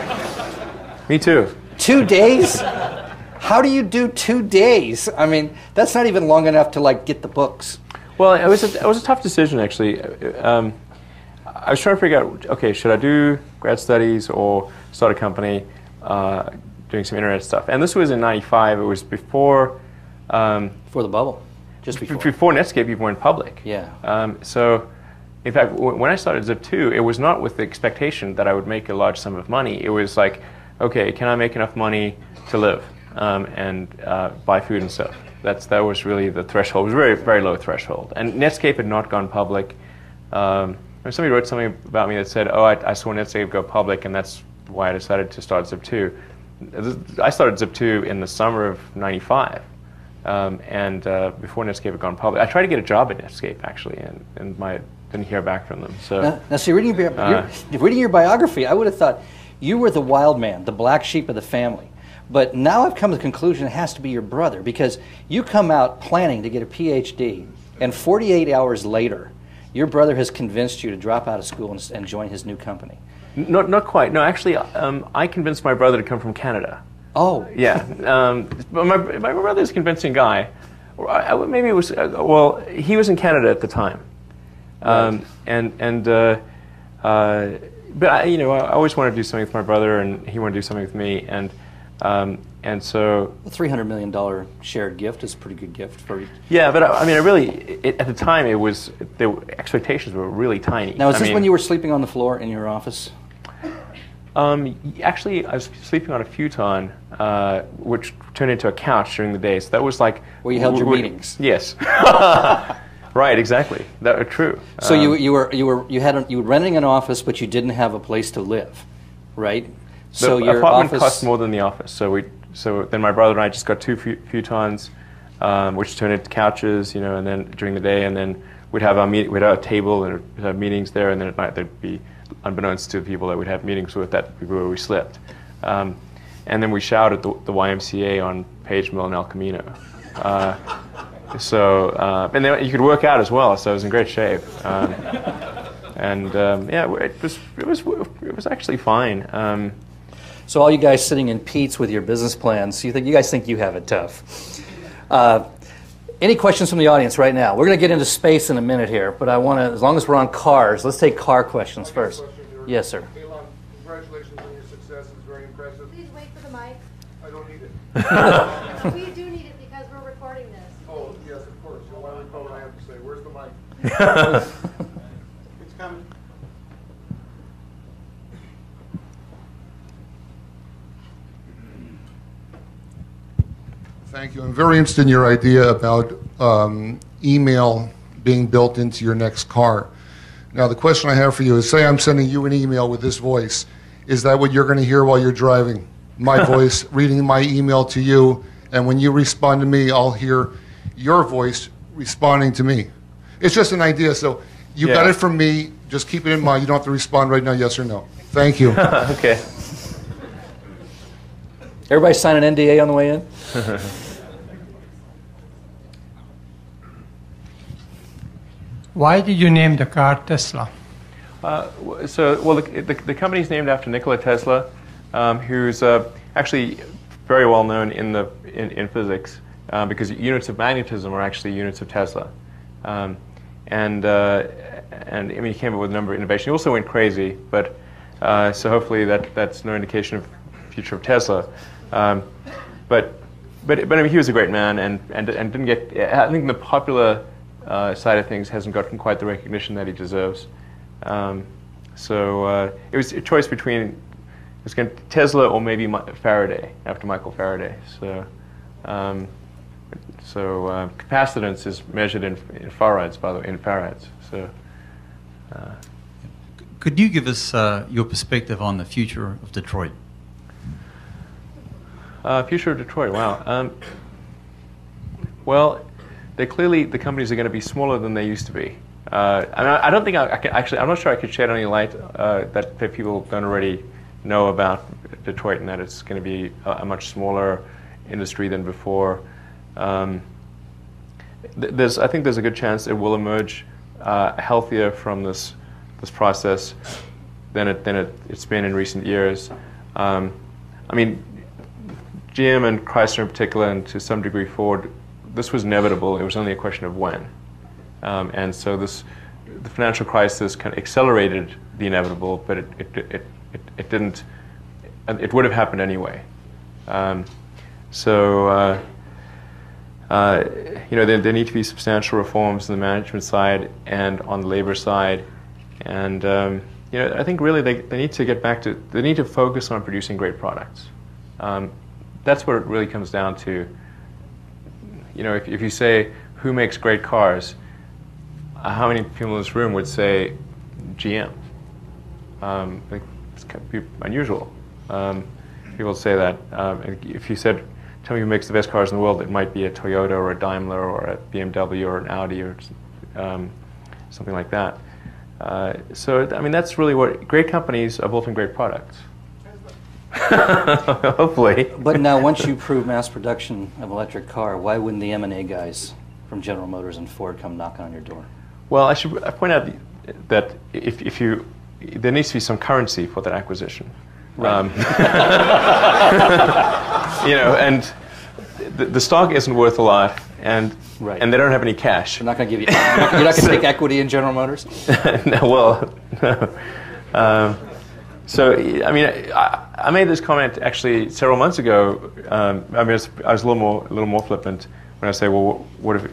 Me too. 2 days? How do you do 2 days? I mean, that's not even long enough to like get the books. Well, it was a tough decision, actually. I was trying to figure out, okay, should I do grad studies or start a company doing some internet stuff? And this was in '95. It was before... before the bubble. Just before. Before Netscape even went public. Yeah. So, in fact, when I started Zip2, it was not with the expectation that I would make a large sum of money. It was like, okay, can I make enough money to live and buy food and stuff? That was really the threshold. It was a very, very low threshold. And Netscape had not gone public. Somebody wrote something about me that said, oh, I saw Netscape go public, and that's why I decided to start Zip2. I started Zip2 in the summer of '95, and before Netscape had gone public. I tried to get a job at Netscape, actually, and didn't hear back from them. So now see, reading your biography, I would have thought you were the wild man, the black sheep of the family. But now I've come to the conclusion it has to be your brother, because you come out planning to get a PhD, and 48 hours later, your brother has convinced you to drop out of school and join his new company. Not quite. No, actually, I convinced my brother to come from Canada. Oh. Yeah. But my brother's a convincing guy. Maybe it was, well, he was in Canada at the time. Right. But I always wanted to do something with my brother, and he wanted to do something with me, and so a $300 million shared gift is a pretty good gift for. Yeah, but I mean, at the time, the expectations were really tiny. Now, is this when you were sleeping on the floor in your office? Actually, I was sleeping on a futon, which turned into a couch during the day. So that was like where you held your meetings. Yes. Right, exactly. That true. So you were renting an office, but you didn't have a place to live, right? So your apartment cost more than the office. So then my brother and I just got 2 futons, which turned into couches, and then during the day, and then we'd have we'd have a table and we'd have meetings there, and then at night there'd be, unbeknownst to the people that we'd have meetings with, that where we slept. And then we showered at the YMCA on Page Mill and El Camino. And then you could work out as well, so it was in great shape. Yeah, it was actually fine. So all you guys sitting in Pete's with your business plans, you guys think you have it tough. Any questions from the audience right now? We're going to get into space in a minute here, but I want to, as long as we're on cars, let's take car questions first. Yes, sir. Elon, congratulations on your success. It's very impressive. Please wait for the mic. I don't need it. We do need it because we're recording this. Oh, yes, of course. So why don't what I have to say? Where's the mic? It's coming. Thank you. I'm very interested in your idea about email being built into your next car. Now, the question I have for you is, say I'm sending you an email with this voice. Is that what you're going to hear while you're driving? My voice reading my email to you, and when you respond to me, I'll hear your voice responding to me. It's just an idea, so you got it from me. Just keep it in mind. You don't have to respond right now, yes or no. Thank you. Okay. Everybody sign an NDA on the way in? Why did you name the car Tesla? The company's named after Nikola Tesla, who's actually very well known in physics, because units of magnetism are actually units of Tesla, and I mean, he came up with a number of innovations. He also went crazy, but so hopefully that's no indication of the future of Tesla. But I mean, he was a great man, and didn't get. I think the popular side of things hasn't gotten quite the recognition that he deserves. So it was a choice between Tesla or maybe Faraday, after Michael Faraday. So So capacitance is measured in farads, by the way, in farads. So. Could you give us your perspective on the future of Detroit? Future of Detroit, wow. Well, clearly the companies are going to be smaller than they used to be. I don't think I can actually. I'm not sure I could shed any light that people don't already know about Detroit, and that it's going to be a much smaller industry than before. I think there's a good chance it will emerge healthier from this process than it's been in recent years. I mean, GM and Chrysler in particular, and to some degree Ford, this was inevitable. It was only a question of when. And so the financial crisis kind of accelerated the inevitable, but it didn't. It would have happened anyway. There need to be substantial reforms on the management side and on the labor side, and I think really they need to get back to. They need to focus on producing great products. That's what it really comes down to. If you say who makes great cars, how many people in this room would say GM? It's kind of unusual. People say that. If you said, tell me who makes the best cars in the world, it might be a Toyota or a Daimler or a BMW or an Audi or something like that. That's really what great companies are built on great products. Hopefully. But now, once you prove mass production of electric car, why wouldn't the M&A guys from General Motors and Ford come knocking on your door? Well, I point out that there needs to be some currency for that acquisition. Right. And the stock isn't worth a lot, and right. And they don't have any cash. They're not going to give you. You're not going to take equity in General Motors. No. I made this comment actually several months ago. I was a little more flippant when I say, well, what if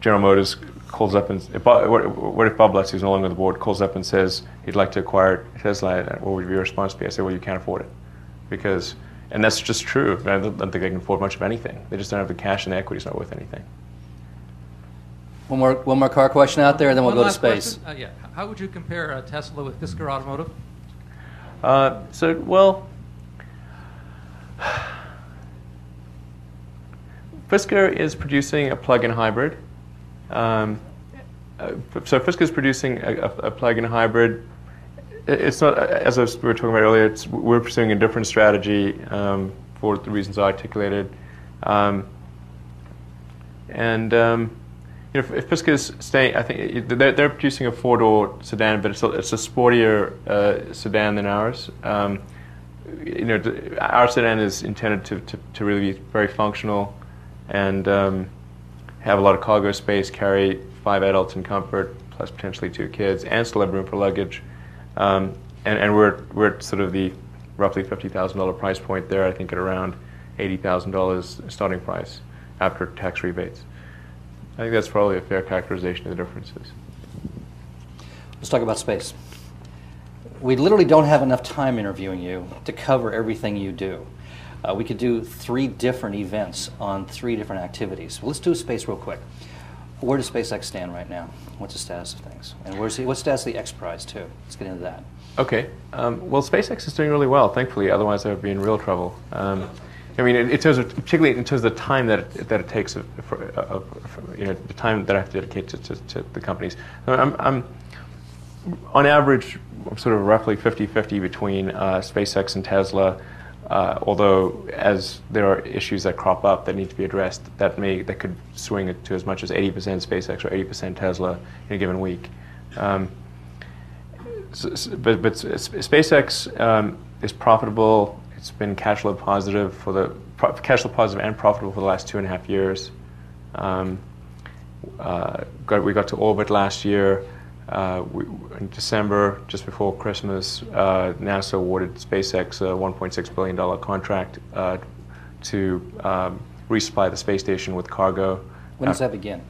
General Motors calls up and what if Bob Lutz, who's no longer on the board, calls up and says he'd like to acquire Tesla? What would your response be? I say, well, you can't afford it, and that's just true. I don't think they can afford much of anything. They just don't have the cash, and the equity's not worth anything. One more car question out there, and then we'll go to space. How would you compare Tesla with Fisker Automotive? Fisker is producing a plug-in hybrid. So Fisker is producing a plug-in hybrid. It's not, as we were talking about earlier, we're pursuing a different strategy for the reasons I articulated. If Fisker is staying, I think they're producing a four-door sedan, but it's a sportier sedan than ours. Our sedan is intended to really be very functional and have a lot of cargo space, carry 5 adults in comfort, plus potentially 2 kids, and still have room for luggage. And we're at sort of the roughly $50,000 price point there, I think at around $80,000 starting price after tax rebates. I think that's probably a fair characterization of the differences. Let's talk about space. We literally don't have enough time interviewing you to cover everything you do. We could do 3 different events on 3 different activities. Well, let's do space real quick. Where does SpaceX stand right now? What's the status of things? And what's the status of the X Prize, too? Let's get into that. Okay. Well, SpaceX is doing really well, thankfully. Otherwise, I would be in real trouble. Particularly in terms of the time that it takes, the time that I have to dedicate to the companies. I'm on average, I'm sort of roughly 50-50 between SpaceX and Tesla. Although, as there are issues that crop up that need to be addressed, that could swing it to as much as 80% SpaceX or 80% Tesla in a given week. But SpaceX is profitable. It's been cash flow positive and profitable for the last 2.5 years. We got to orbit last year. In December, just before Christmas, NASA awarded SpaceX a $1.6 billion contract to resupply the space station with cargo. When does that begin?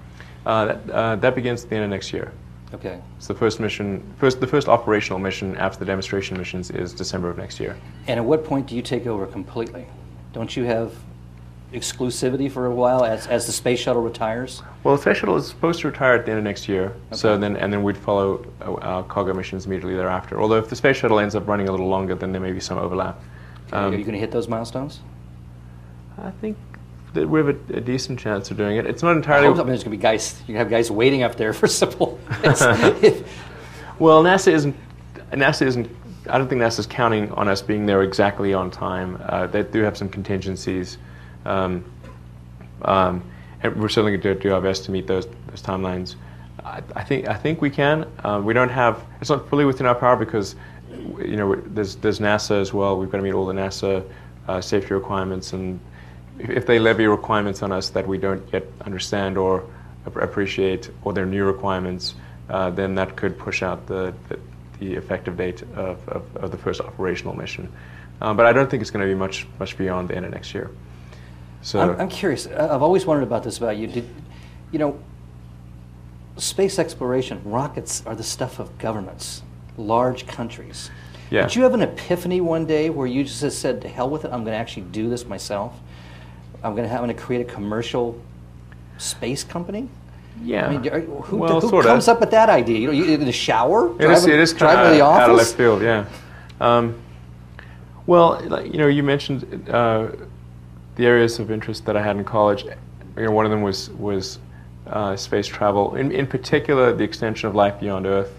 That begins at the end of next year. Okay. So the first operational mission after the demonstration missions is December of next year. And at what point do you take over completely? Don't you have exclusivity for a while as the space shuttle retires? Well, the space shuttle is supposed to retire at the end of next year. Okay. So then we'd follow cargo missions immediately thereafter. Although if the space shuttle ends up running a little longer, then there may be some overlap. Are you going to hit those milestones? I think that we have a decent chance of doing it. It's not I entirely. mean, there's going to be guys. You have guys waiting up there for supplies. Well, NASA isn't. I don't think NASA's counting on us being there exactly on time. They do have some contingencies, and we're certainly going to do our best to meet those timelines. I think we can. We don't have. It's not fully within our power because, there's NASA as well. We've got to meet all the NASA safety requirements, and if they levy requirements on us that we don't yet understand or appreciate, or they're new requirements, then that could push out the effective date of the first operational mission. But I don't think it's going to be much beyond the end of next year. So I'm curious. I've always wondered about this about you. Space exploration, rockets are the stuff of governments, large countries. yeah. Did you have an epiphany one day where you just said, to hell with it, I'm going to actually do this myself? I'm going to create a commercial space company? Yeah. I mean, who sorta. comes up with that idea? You in the shower? It is kind drive to of the office? out of left field, yeah. Well, you mentioned the areas of interest that I had in college. One of them was space travel. In particular, the extension of life beyond Earth,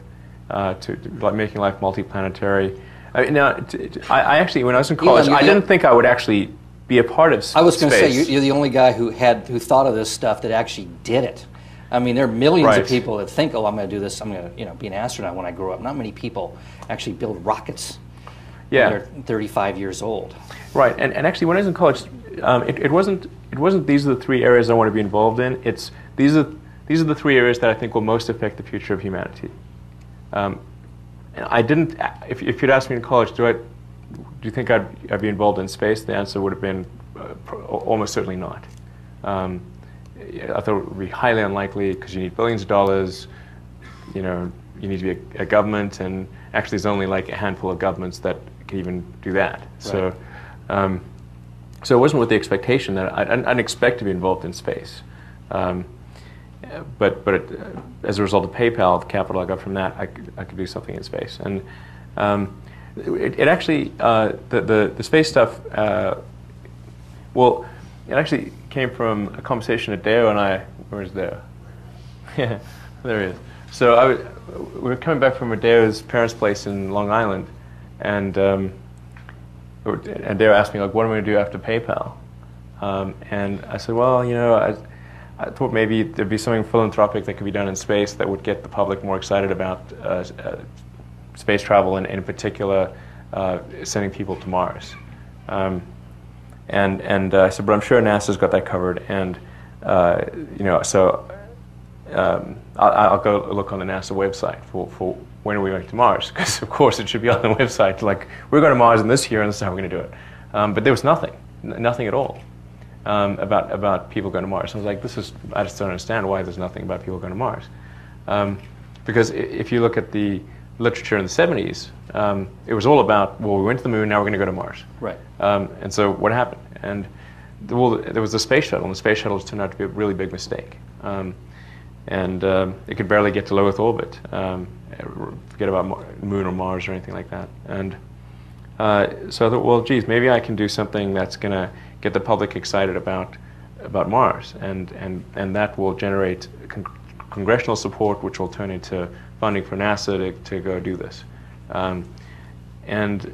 to like making life multiplanetary. I actually, when I was in college, I didn't think I would actually be a part of space. I was going to say you're the only guy who thought of this stuff that actually did it. I mean, there are millions of people that think, "Oh, I'm going to do this. I'm going to, be an astronaut when I grow up." Not many people actually build rockets when they're 35 years old. Right, and actually, when I was in college, it wasn't. These are the three areas I want to be involved in. These are the three areas that I think will most affect the future of humanity. And I didn't. If you'd asked me in college, do you think I'd be involved in space? The answer would have been almost certainly not. I thought it would be highly unlikely because you need billions of dollars. You need to be a government, and actually, there's only like a handful of governments that can even do that. Right. So it wasn't with the expectation that I'd expect to be involved in space. But as a result of PayPal, the capital I got from that, I could do something in space. And it actually, the space stuff, well, it actually came from a conversation that Deo and I, where is Deo? Yeah, there he is. So we were coming back from Deo's parents' place in Long Island, and Deo asked me, like, what am I going to do after PayPal? And I said, well, I thought maybe there'd be something philanthropic that could be done in space that would get the public more excited about space travel, and in particular, sending people to Mars. And I said, but I'm sure NASA's got that covered, and so I'll go look on the NASA website for when are we going to Mars, because of course it should be on the website, like, we're going to Mars in this year and this is how we're going to do it. But there was nothing at all about people going to Mars. I was like, I just don't understand why there's nothing about people going to Mars. Because if you look at the literature in the 70s, it was all about, well, we went to the moon, now we're going to go to Mars. Right. And so what happened? And there was the space shuttle, and the space shuttle turned out to be a really big mistake. And it could barely get to low Earth orbit. Forget about the moon or Mars or anything like that. And so I thought, well, geez, maybe I can do something that's going to get the public excited about Mars, and that will generate congressional support, which will turn into funding for NASA to go do this. And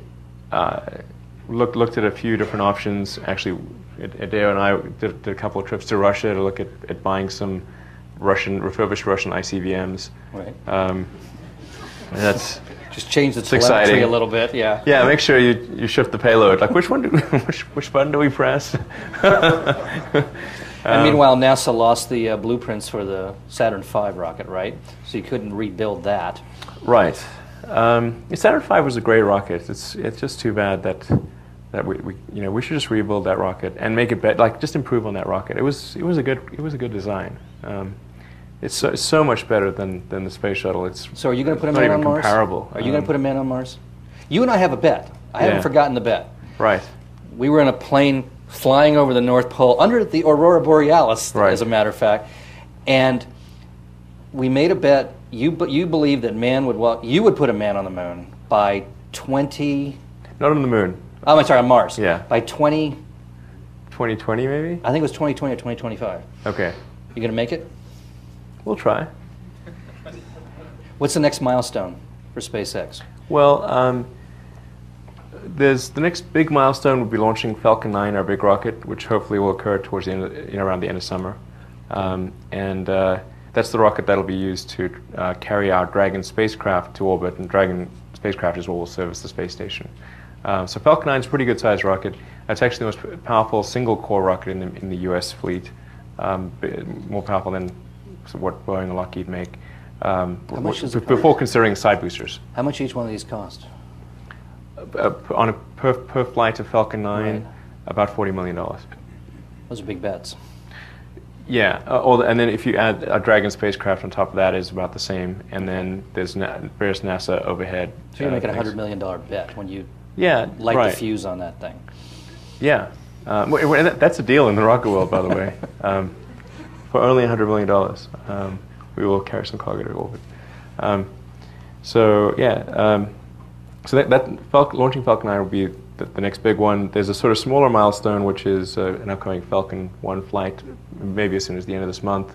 looked at a few different options. Actually, Adeo and I did a couple of trips to Russia to look at buying some refurbished Russian ICBMs. Right. And that's just change the exciting. telemetry a little bit, yeah. Yeah, make sure you shift the payload. Like, which button do we press? And meanwhile, NASA lost the blueprints for the Saturn V rocket, right? So you couldn't rebuild that. Right. Saturn V was a great rocket. It's just too bad that we should just rebuild that rocket and make it better. Like, just improve on that rocket. It was a good design. It's so much better than the space shuttle. So are you going to put a not man even on Mars? comparable. Are you going to put a man on Mars? You and I have a bet. I haven't forgotten the bet. Right. We were in a plane flying over the North Pole, under the Aurora Borealis, Right. as a matter of fact, and we made a bet. You believe that you would put a man on the moon by 20... Not on the moon. Oh, I'm sorry, on Mars. Yeah. By 2020 maybe? I think it was 2020 or 2025. Okay. You going to make it? We'll try. What's the next milestone for SpaceX? Well, there's the next big milestone would be launching Falcon 9, our big rocket, which hopefully will occur towards the end, around the end of summer. That's the rocket that'll be used to carry our Dragon spacecraft to orbit, and Dragon spacecraft is what will service the space station. So Falcon 9 is a pretty good sized rocket. It's actually the most powerful single core rocket in the U.S. fleet, more powerful than what Boeing and Lockheed make. much does it before considering side boosters. How much each one of these cost? On a per flight of Falcon 9, Right. about $40 million. Those are big bets. Yeah, and then if you add a Dragon spacecraft on top of that, is about the same. And then there's various NASA overhead. So you're making a things. $100 million bet when you light light the fuse on that thing. Yeah, that's a deal in the rocket world, by the way. For only $100 million, we will carry some cargo to orbit. So launching Falcon 9 will be the next big one. There's a sort of smaller milestone, which is an upcoming Falcon 1 flight, maybe as soon as the end of this month.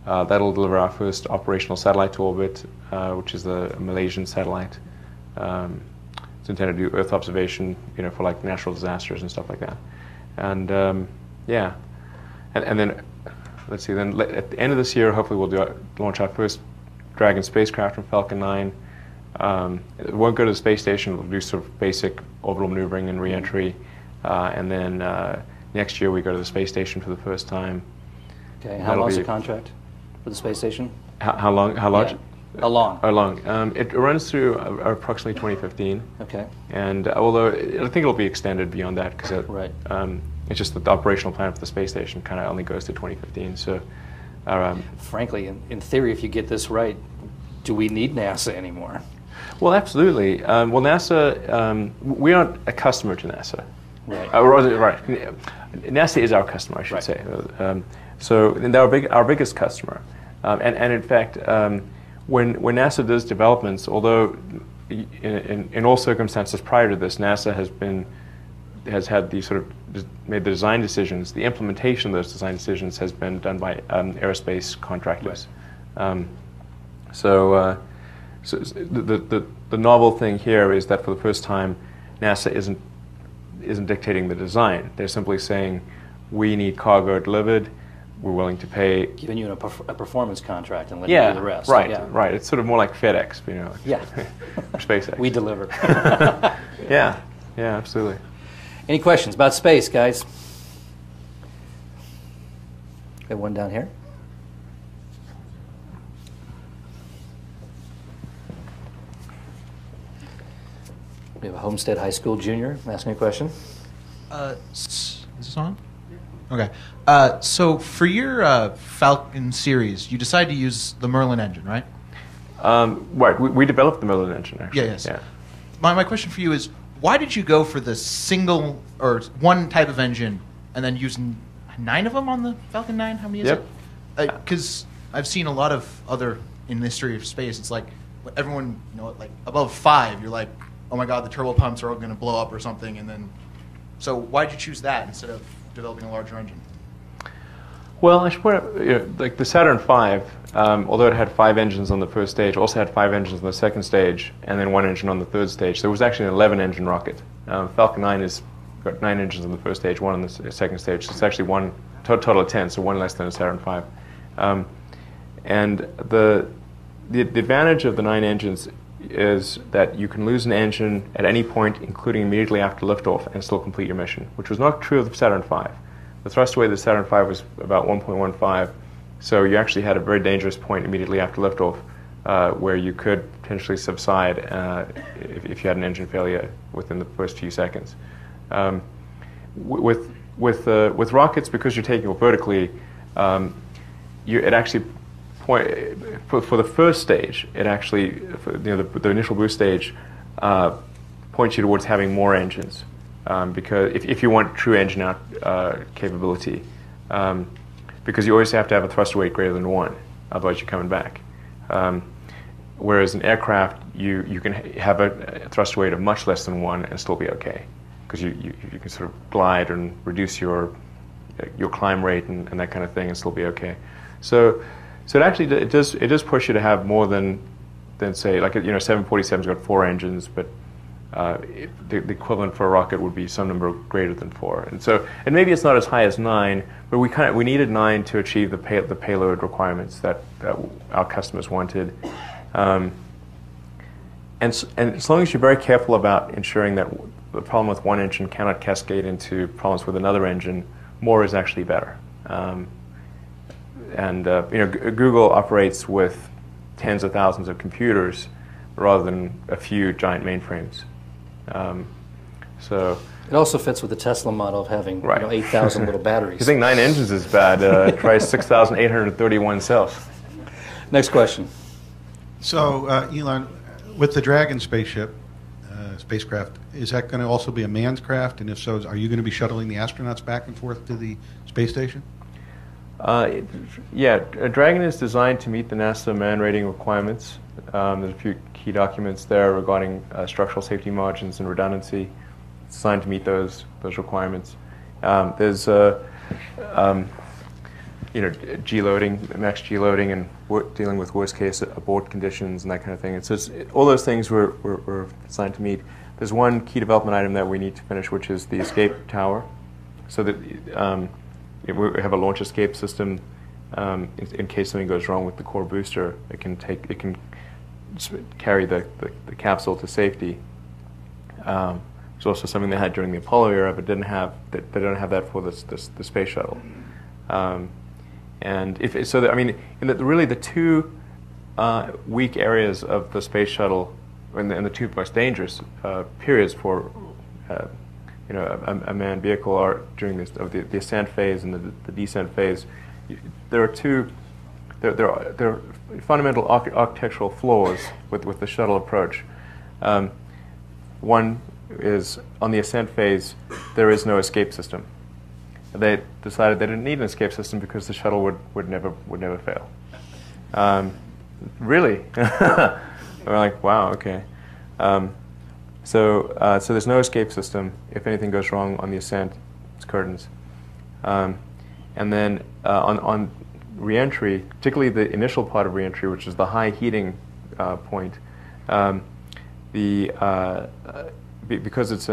That'll deliver our first operational satellite to orbit, which is the Malaysian satellite. It's intended to do Earth observation, for like natural disasters and stuff like that. And and then let's see. Then at the end of this year, hopefully we'll launch our first Dragon spacecraft from Falcon 9. It won't go to the space station. We'll do sort of basic orbital maneuvering and re-entry, and then next year we go to the space station for the first time. Okay. How long is the contract for the space station? How long? How large? Yeah. How long? How long? It runs through approximately 2015. Okay. And although I think it'll be extended beyond that, because Right. It's just that the operational plan for the space station kind of only goes to 2015. So, Frankly, in theory, if you get this right, do we need NASA anymore? well, absolutely. Well, NASA, we aren't a customer to NASA. Right. Right. NASA is our customer, I should Right. say. So they're our biggest customer. And in fact, when NASA does developments, although in all circumstances prior to this, NASA has had the sort of made the design decisions. The implementation of those design decisions has been done by aerospace contractors. Right. So the novel thing here is that for the first time, NASA isn't dictating the design. They're simply saying, we need cargo delivered. We're willing to pay. Giving you a performance contract and letting you do the rest. Right, Yeah. right. It's sort of more like FedEx, Yeah. or SpaceX. We deliver. Yeah, absolutely. Any questions about space, guys? We have one down here. We have a Homestead High School junior asking a question. Is this on? Okay. So for your Falcon series, you decided to use the Merlin engine, right? Right. We developed the Merlin engine, actually. Yeah, yes. Yeah. My question for you is, why did you go for the single or one type of engine and then use 9 of them on the Falcon 9? How many is Yep. it? Because I've seen a lot of other in the history of space. It's like everyone, like above 5, you're like, oh my God, the turbo pumps are all going to blow up or something. And then, so why did you choose that instead of developing a larger engine? Well, I should point out, like the Saturn V, although it had 5 engines on the first stage, also had 5 engines on the second stage, and then 1 engine on the third stage. So it was actually an 11-engine rocket. Falcon 9 has got 9 engines on the first stage, 1 on the second stage. So it's actually one total of 10, so 1 less than a Saturn V. And the advantage of the 9 engines is that you can lose an engine at any point, including immediately after liftoff, and still complete your mission, which was not true of the Saturn V. The thrust weight of the Saturn V was about 1.15, so you actually had a very dangerous point immediately after liftoff where you could potentially subside if you had an engine failure within the first few seconds. With rockets, because you're taking off vertically, it actually for the first stage, it actually the initial boost stage points you towards having more engines. because if you want true engine out capability, because you always have to have a thrust weight greater than 1, otherwise you're coming back. Whereas in aircraft, you can have a thrust weight of much less than 1 and still be okay, because you can sort of glide and reduce your climb rate and that kind of thing and still be okay. So it actually it does push you to have more than say, like, 747's got 4 engines, but the equivalent for a rocket would be some number greater than 4. And maybe it's not as high as 9, but we needed 9 to achieve the payload requirements that our customers wanted. And as long as you're very careful about ensuring that the problem with one engine cannot cascade into problems with another engine, more is actually better. Google operates with tens of thousands of computers rather than a few giant mainframes. It also fits with the Tesla model of having 8,000 little batteries. You think 9 engines is bad? Try 6,831 cells. Next question. So, Elon, with the Dragon spaceship, spacecraft, is that going to also be a manned craft? And if so, are you going to be shuttling the astronauts back and forth to the space station? Yeah, Dragon is designed to meet the NASA man rating requirements. There's a few key documents there regarding structural safety margins and redundancy. It's designed to meet those requirements. There's G-loading, max G-loading, and dealing with worst-case abort conditions and that kind of thing. And so all those things we're designed to meet. There's one key development item that we need to finish, which is the escape tower, so that we have a launch escape system in case something goes wrong with the core booster. It can carry the capsule to safety. It's also something they had during the Apollo era, but they don't have that for the space shuttle. Really the two weak areas of the space shuttle, and the two most dangerous periods for a manned vehicle are during the ascent phase and the descent phase. There are fundamental architectural flaws with the shuttle approach. One is on the ascent phase, there is no escape system. They decided they didn't need an escape system because the shuttle would never fail. Really? We're like, wow, okay. So there's no escape system. If anything goes wrong on the ascent, it's curtains. And then on reentry, particularly the initial part of reentry, which is the high heating point, because it's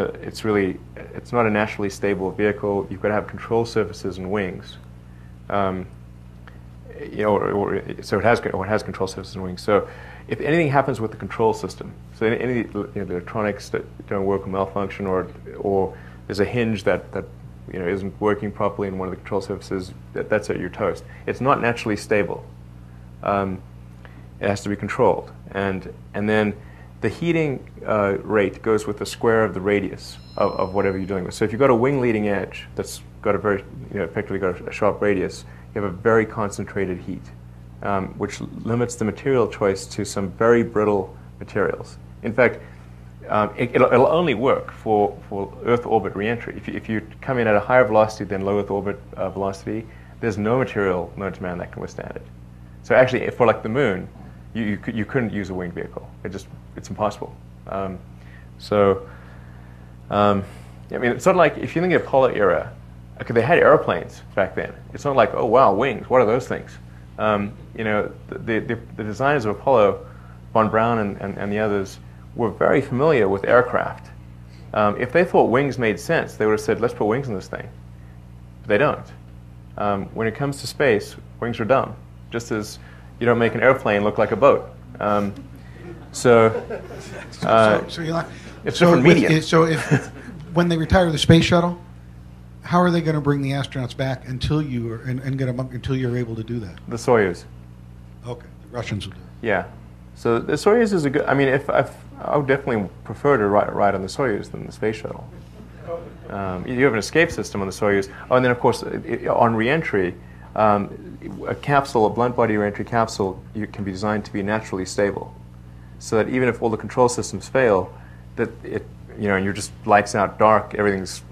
not a naturally stable vehicle. You've got to have control surfaces and wings. So it has control surfaces and wings. So if anything happens with the control system, so any the electronics that don't work or malfunction, or there's a hinge that isn't working properly in one of the control surfaces, that's it, you're toast. It's not naturally stable. It has to be controlled, and then the heating rate goes with the square of the radius of whatever you're dealing with. So if you've got a wing leading edge that's got a very, effectively got a sharp radius, you have a very concentrated heat, which limits the material choice to some very brittle materials. In fact, it'll only work for Earth orbit reentry. If you come in at a higher velocity than low Earth orbit velocity, there's no material known to man that can withstand it. So actually, for like the moon, you couldn't use a winged vehicle. It's impossible. It's sort of like if you think of the Apollo era, okay, they had airplanes back then. It's not like, oh wow, wings. What are those things? The designers of Apollo, von Braun and the others, were very familiar with aircraft. If they thought wings made sense, they would have said, let's put wings in this thing. But they don't. When it comes to space, wings are dumb. Just as you don't make an airplane look like a boat. It's different medium. So if when they retire the space shuttle, how are they going to bring the astronauts back until and get them up until you're able to do that? The Soyuz. Okay, the Russians will do it. Yeah. So the Soyuz is a good. I would definitely prefer to ride on the Soyuz than the space shuttle. You have an escape system on the Soyuz. Oh, and then of course on reentry, a capsule, a blunt body reentry capsule, can be designed to be naturally stable, so that even if all the control systems fail, that and you're just lights out, dark. Everything's,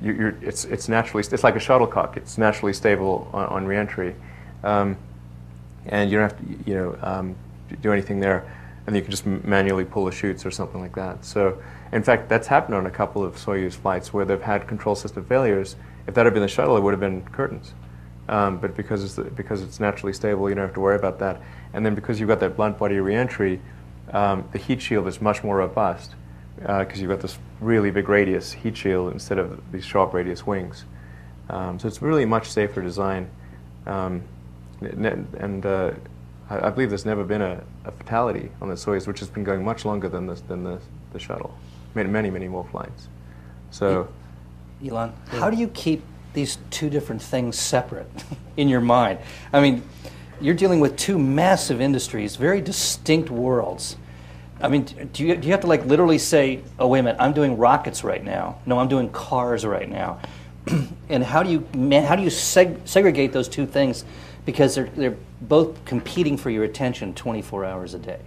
it's naturally, it's like a shuttlecock. It's naturally stable on reentry, and you don't have to do anything there, and you can just manually pull the chutes or something like that. So, in fact, that's happened on a couple of Soyuz flights where they've had control system failures. If that had been the shuttle, it would have been curtains. But because it's naturally stable, you don't have to worry about that. And then because you've got that blunt body reentry, the heat shield is much more robust because you've got this really big radius heat shield instead of these sharp radius wings. So it's really a much safer design. I believe there's never been a fatality on the Soyuz, which has been going much longer than the shuttle. Many more flights. So, Elon, how do you keep these two different things separate in your mind? I mean, you're dealing with two massive industries, very distinct worlds. I mean, do you have to like literally say, oh, wait a minute, I'm doing rockets right now. No, I'm doing cars right now. And how do you segregate those two things? Because they're both competing for your attention 24 hours a day.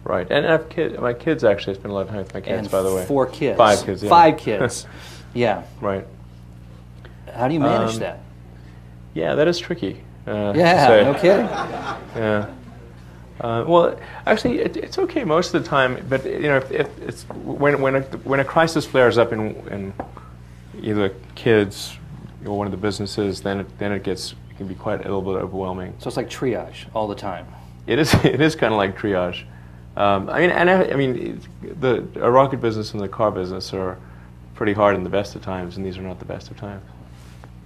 Right, and I have kids. My kids actually spend a lot of time with my kids, and by the way. 4 kids. 5 kids, yeah. 5 kids, yeah. Right. How do you manage that? Yeah, that is tricky. Yeah, no kidding. Yeah. Well, actually, it's okay most of the time. But if it's when a crisis flares up in either kids or one of the businesses, then it can be quite a little bit overwhelming. So it's like triage all the time. It is. It is kind of like triage. I mean, the rocket business and the car business are pretty hard in the best of times, and these are not the best of times.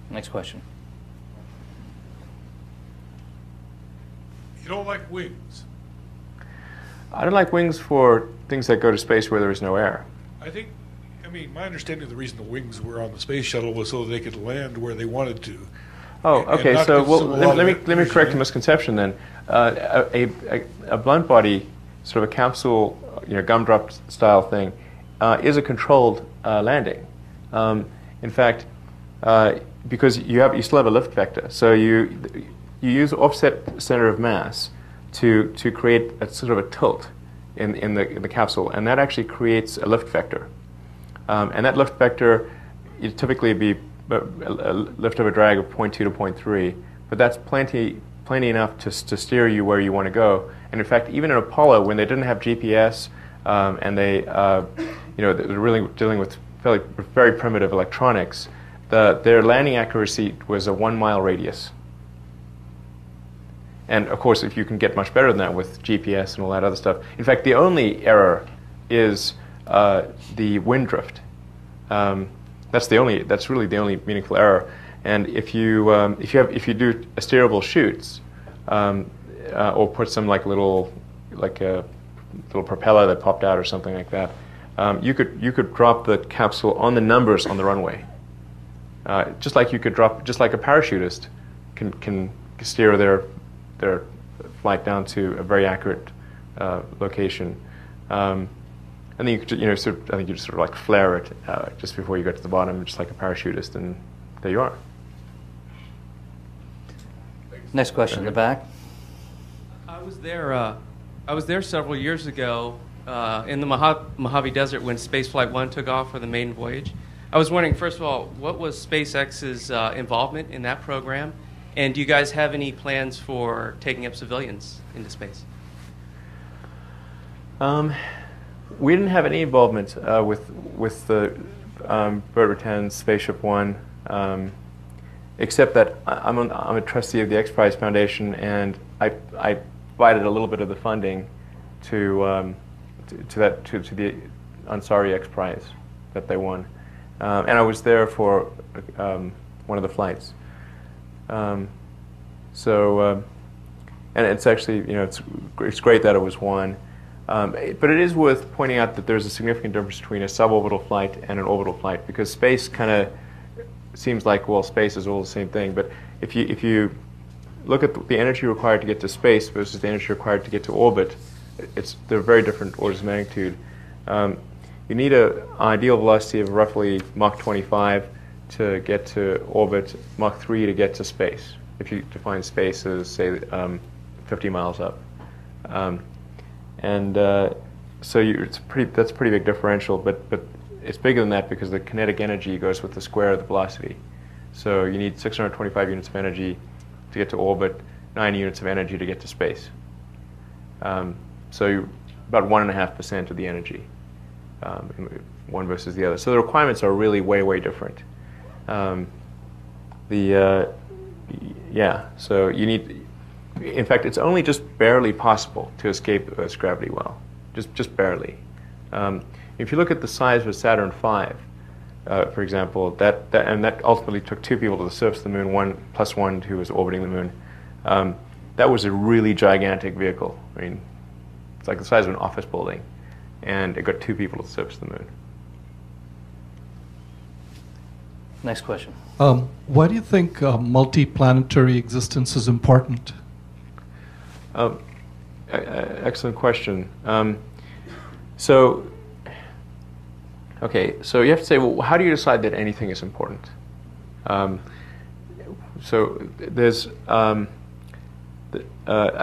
Next question. You don't like wings? I don't like wings for things that go to space where there is no air. I mean, my understanding of the reason the wings were on the space shuttle was so they could land where they wanted to. Oh, okay. So let me correct a misconception then. A blunt body, sort of a capsule, gumdrop style thing, is a controlled landing. In fact, because you still have a lift vector, so you use offset center of mass to create a sort of a tilt in the capsule, and that actually creates a lift vector. And that lift vector, it typically be a lift over drag of 0.2 to 0.3, but that's plenty enough to steer you where you want to go. And in fact, even in Apollo, when they didn't have GPS and they they're really dealing with very primitive electronics, their landing accuracy was a 1 mile radius. And of course, if you can get much better than that with GPS and all that other stuff. In fact, the only error is the wind drift. That's really the only meaningful error. And if you do steerable chutes, or put some like a little propeller that popped out or something like that, you could drop the capsule on the numbers on the runway. Just like a parachutist can steer their flight down to a very accurate location. And then you could, I think you just sort of like flare it just before you get to the bottom, just like a parachutist, and there you are. Next question in the back. I was there several years ago in the Mojave Desert when Spaceflight 1 took off for the maiden voyage. I was wondering, first of all, what was SpaceX's involvement in that program? And do you guys have any plans for taking up civilians into space? We didn't have any involvement with the Burt Rutan's Spaceship One, except that I'm a trustee of the X Prize Foundation, and I provided a little bit of the funding to the Ansari X Prize that they won, and I was there for one of the flights. And it's actually it's great that it was won. But it is worth pointing out that there's a significant difference between a suborbital flight and an orbital flight, because space kind of seems like, well, space is all the same thing. But if you look at the energy required to get to space versus the energy required to get to orbit, they're very different orders of magnitude. You need an ideal velocity of roughly Mach 25 to get to orbit, Mach 3 to get to space, if you define space as, say, 50 miles up. And that's a pretty big differential, but it's bigger than that because the kinetic energy goes with the square of the velocity. So you need 625 units of energy to get to orbit, 9 units of energy to get to space. So you're about 1.5% of the energy, one versus the other. So the requirements are really way, way different. So you need, in fact, it's only just barely possible to escape the Earth's gravity well, just barely. If you look at the size of Saturn V, for example, that ultimately took 2 people to the surface of the moon, one plus one who was orbiting the moon. That was a really gigantic vehicle. I mean, it's like the size of an office building, and it got 2 people to the surface of the moon. Next question. Why do you think multi-planetary existence is important? Excellent question. So you have to say, well, how do you decide that anything is important? So there's, I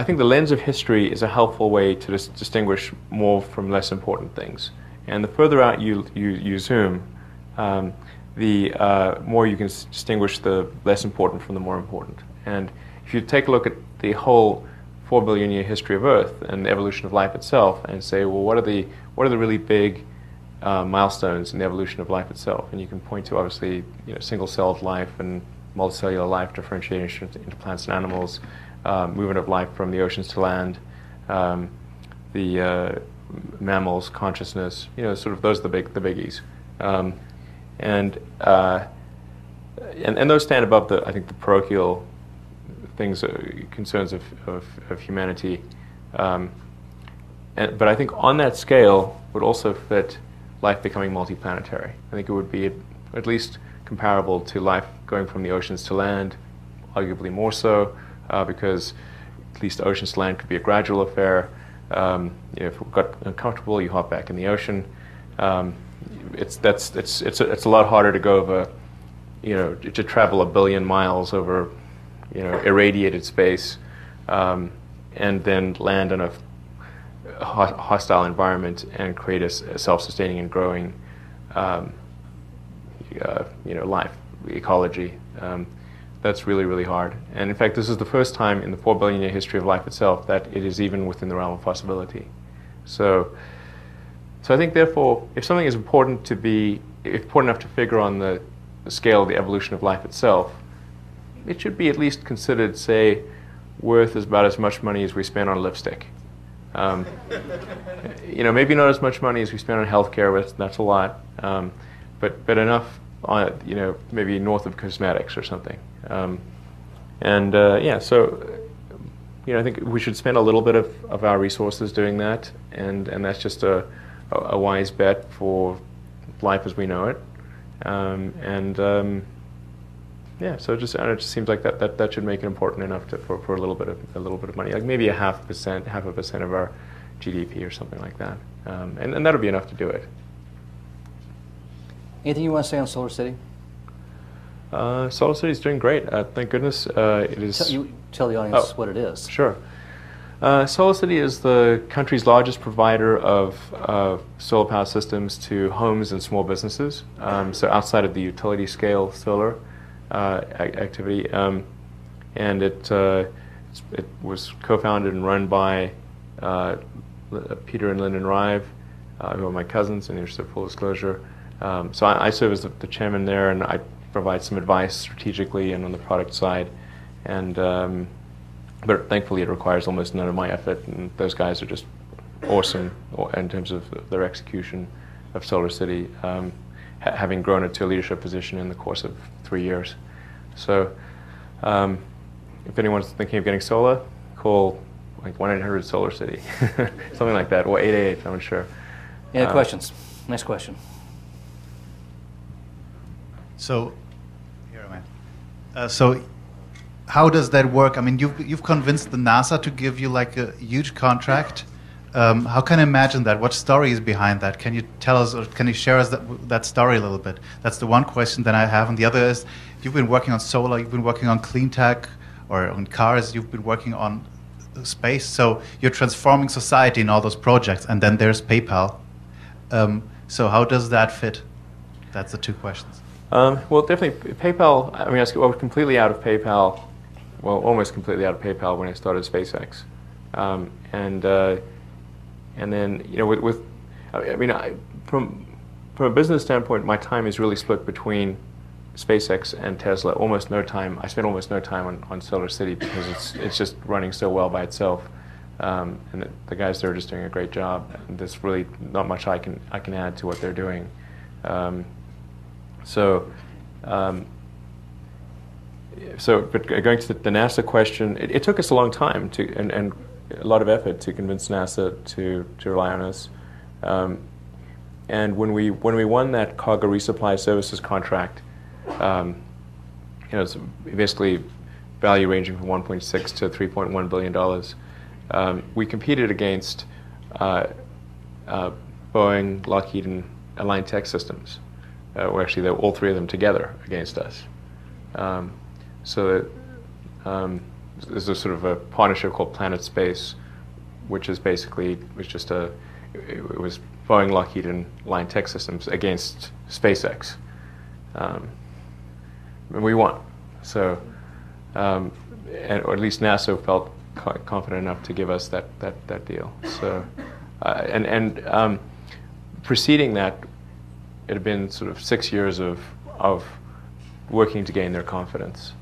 think the lens of history is a helpful way to distinguish more from less important things. And the further out you zoom, the more you can distinguish the less important from the more important. And if you take a look at the whole 4 billion year history of Earth and the evolution of life itself, and say, well, what are the really big milestones in the evolution of life itself? And you can point to, obviously, single-celled life and multicellular life, differentiation into plants and animals, movement of life from the oceans to land, the mammals, consciousness. Sort of those are the biggies. And those stand above I think the parochial things, concerns of humanity. But I think on that scale would also fit life becoming multiplanetary. I think it would be at least comparable to life going from the oceans to land, arguably more so, because at least oceans to land could be a gradual affair. If we got uncomfortable, you hop back in the ocean. It's a lot harder to go over, to travel 1 billion miles over, irradiated space, and then land in a hostile environment and create a self-sustaining and growing, life, ecology. That's really, really hard. And in fact, this is the first time in the 4 billion year history of life itself that it is even within the realm of possibility. So I think, therefore, if something is important enough to figure on the scale of the evolution of life itself, it should be at least considered, say, worth about as much money as we spend on lipstick. Maybe not as much money as we spend on healthcare, but that's a lot. But enough on, maybe north of cosmetics or something. So I think we should spend a little bit of our resources doing that, and that's just a wise bet for life as we know it. So it just seems like that should make it important enough for a little bit of money, like maybe 0.5% of our GDP or something like that, and that'll be enough to do it. Anything you want to say on Solar City? Solar City is doing great. Thank goodness. It is. Tell the audience what it is. Sure. Solar City is the country's largest provider of solar power systems to homes and small businesses. So outside of the utility scale solar activity, and it was co-founded and run by Peter and Lyndon Rive, who are my cousins, in interest of full disclosure. So I serve as the chairman there, and I provide some advice strategically and on the product side. And but thankfully, it requires almost none of my effort, and those guys are just awesome in terms of their execution of Solar City, having grown it to a leadership position in the course of 3 years. So if anyone's thinking of getting solar, call like 1-800-SOLAR-CITY, something like that, or 888, I'm not sure. Any questions? Next question. So, here am I. So, how does that work? I mean, you've convinced the NASA to give you like a huge contract. How can I imagine that? What story is behind that? Can you tell us, or can you share us that story a little bit? That's the one question that I have. And the other is, you've been working on solar, you've been working on clean tech, or on cars, you've been working on space. So you're transforming society in all those projects, and then there's PayPal. So how does that fit? That's the two questions. Well, definitely PayPal. I mean, I was completely out of PayPal. Well, almost completely out of PayPal when I started SpaceX, and then from a business standpoint, my time is really split between SpaceX and Tesla. Almost no time. I spend almost no time on Solar City because it's just running so well by itself, and the guys there are just doing a great job. And there's really not much I can add to what they're doing. But going to the NASA question, it took us a long time and a lot of effort to convince NASA to rely on us. And when we won that cargo resupply services contract, it's basically value ranging from 1.6 to 3.1 billion dollars. We competed against Boeing, Lockheed, and Align Tech Systems. Well, actually, they're all three of them together against us. There's a sort of a partnership called Planet Space, which is basically it was Boeing, Lockheed, and Align Tech Systems against SpaceX, and we won. So, or at least NASA felt confident enough to give us that deal. So, preceding that, it had been sort of 6 years of working to gain their confidence.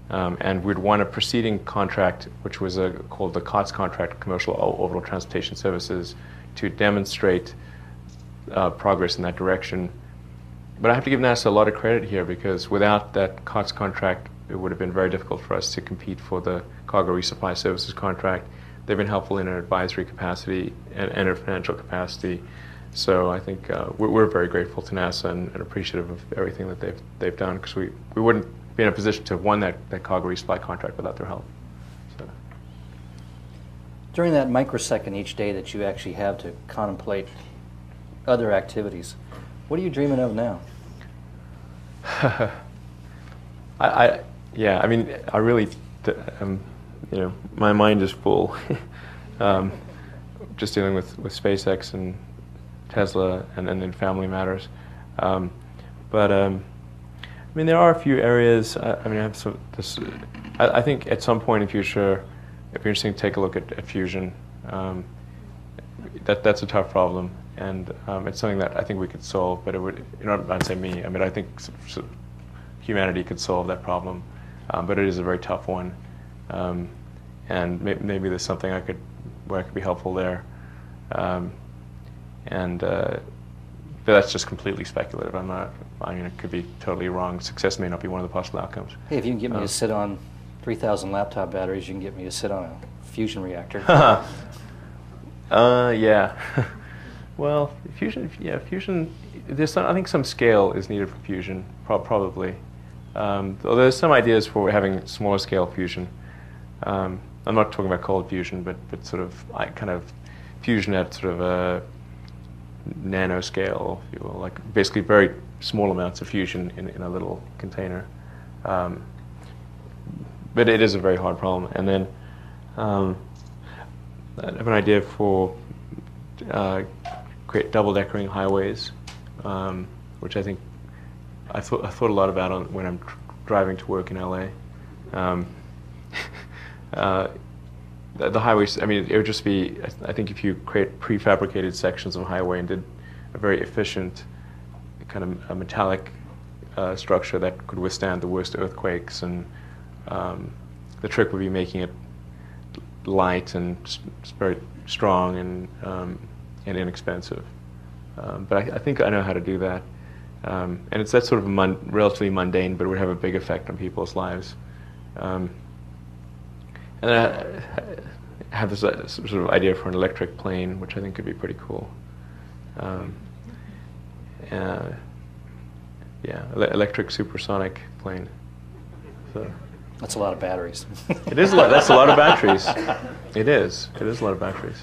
And we'd won a preceding contract, which was called the COTS contract, Commercial Orbital Transportation Services, to demonstrate progress in that direction. But I have to give NASA a lot of credit here, because without that COTS contract, it would have been very difficult for us to compete for the Cargo Resupply Services contract. They've been helpful in an advisory capacity and a financial capacity. So I think we're very grateful to NASA and appreciative of everything that they've done, because we wouldn't be in a position to have won that cargo resupply contract without their help. So. During that microsecond each day that you actually have to contemplate other activities, what are you dreaming of now? I really, my mind is full. Just dealing with SpaceX and Tesla and then family matters. There are a few areas. I think at some point in the future, it'd be interesting to take a look at fusion. That's a tough problem, and it's something that I think we could solve. But it would, I'd say me. I think humanity could solve that problem, but it is a very tough one. And maybe there's something where I could be helpful there. But that's just completely speculative. It could be totally wrong. Success may not be one of the possible outcomes. Hey, if you can get me to sit on 3,000 laptop batteries, you can get me to sit on a fusion reactor. Yeah. Well, fusion. I think some scale is needed for fusion, probably. Although there's some ideas for having smaller scale fusion. I'm not talking about cold fusion, but sort of fusion at sort of a nanoscale, if you will, like basically very small amounts of fusion in a little container. But it is a very hard problem. And then I have an idea for create double-deckering highways, which I think I thought a lot about when I'm driving to work in LA. The highways, it would just be, I think if you create prefabricated sections of a highway and did a very efficient kind of a metallic structure that could withstand the worst earthquakes, and the trick would be making it light and very strong and inexpensive. But I think I know how to do that. And it's that sort of relatively mundane, but it would have a big effect on people's lives. And then I have this sort of idea for an electric plane, which I think could be pretty cool. Electric supersonic plane. So. That's a lot of batteries. It is a lot. That's a lot of batteries. It is. It is a lot of batteries.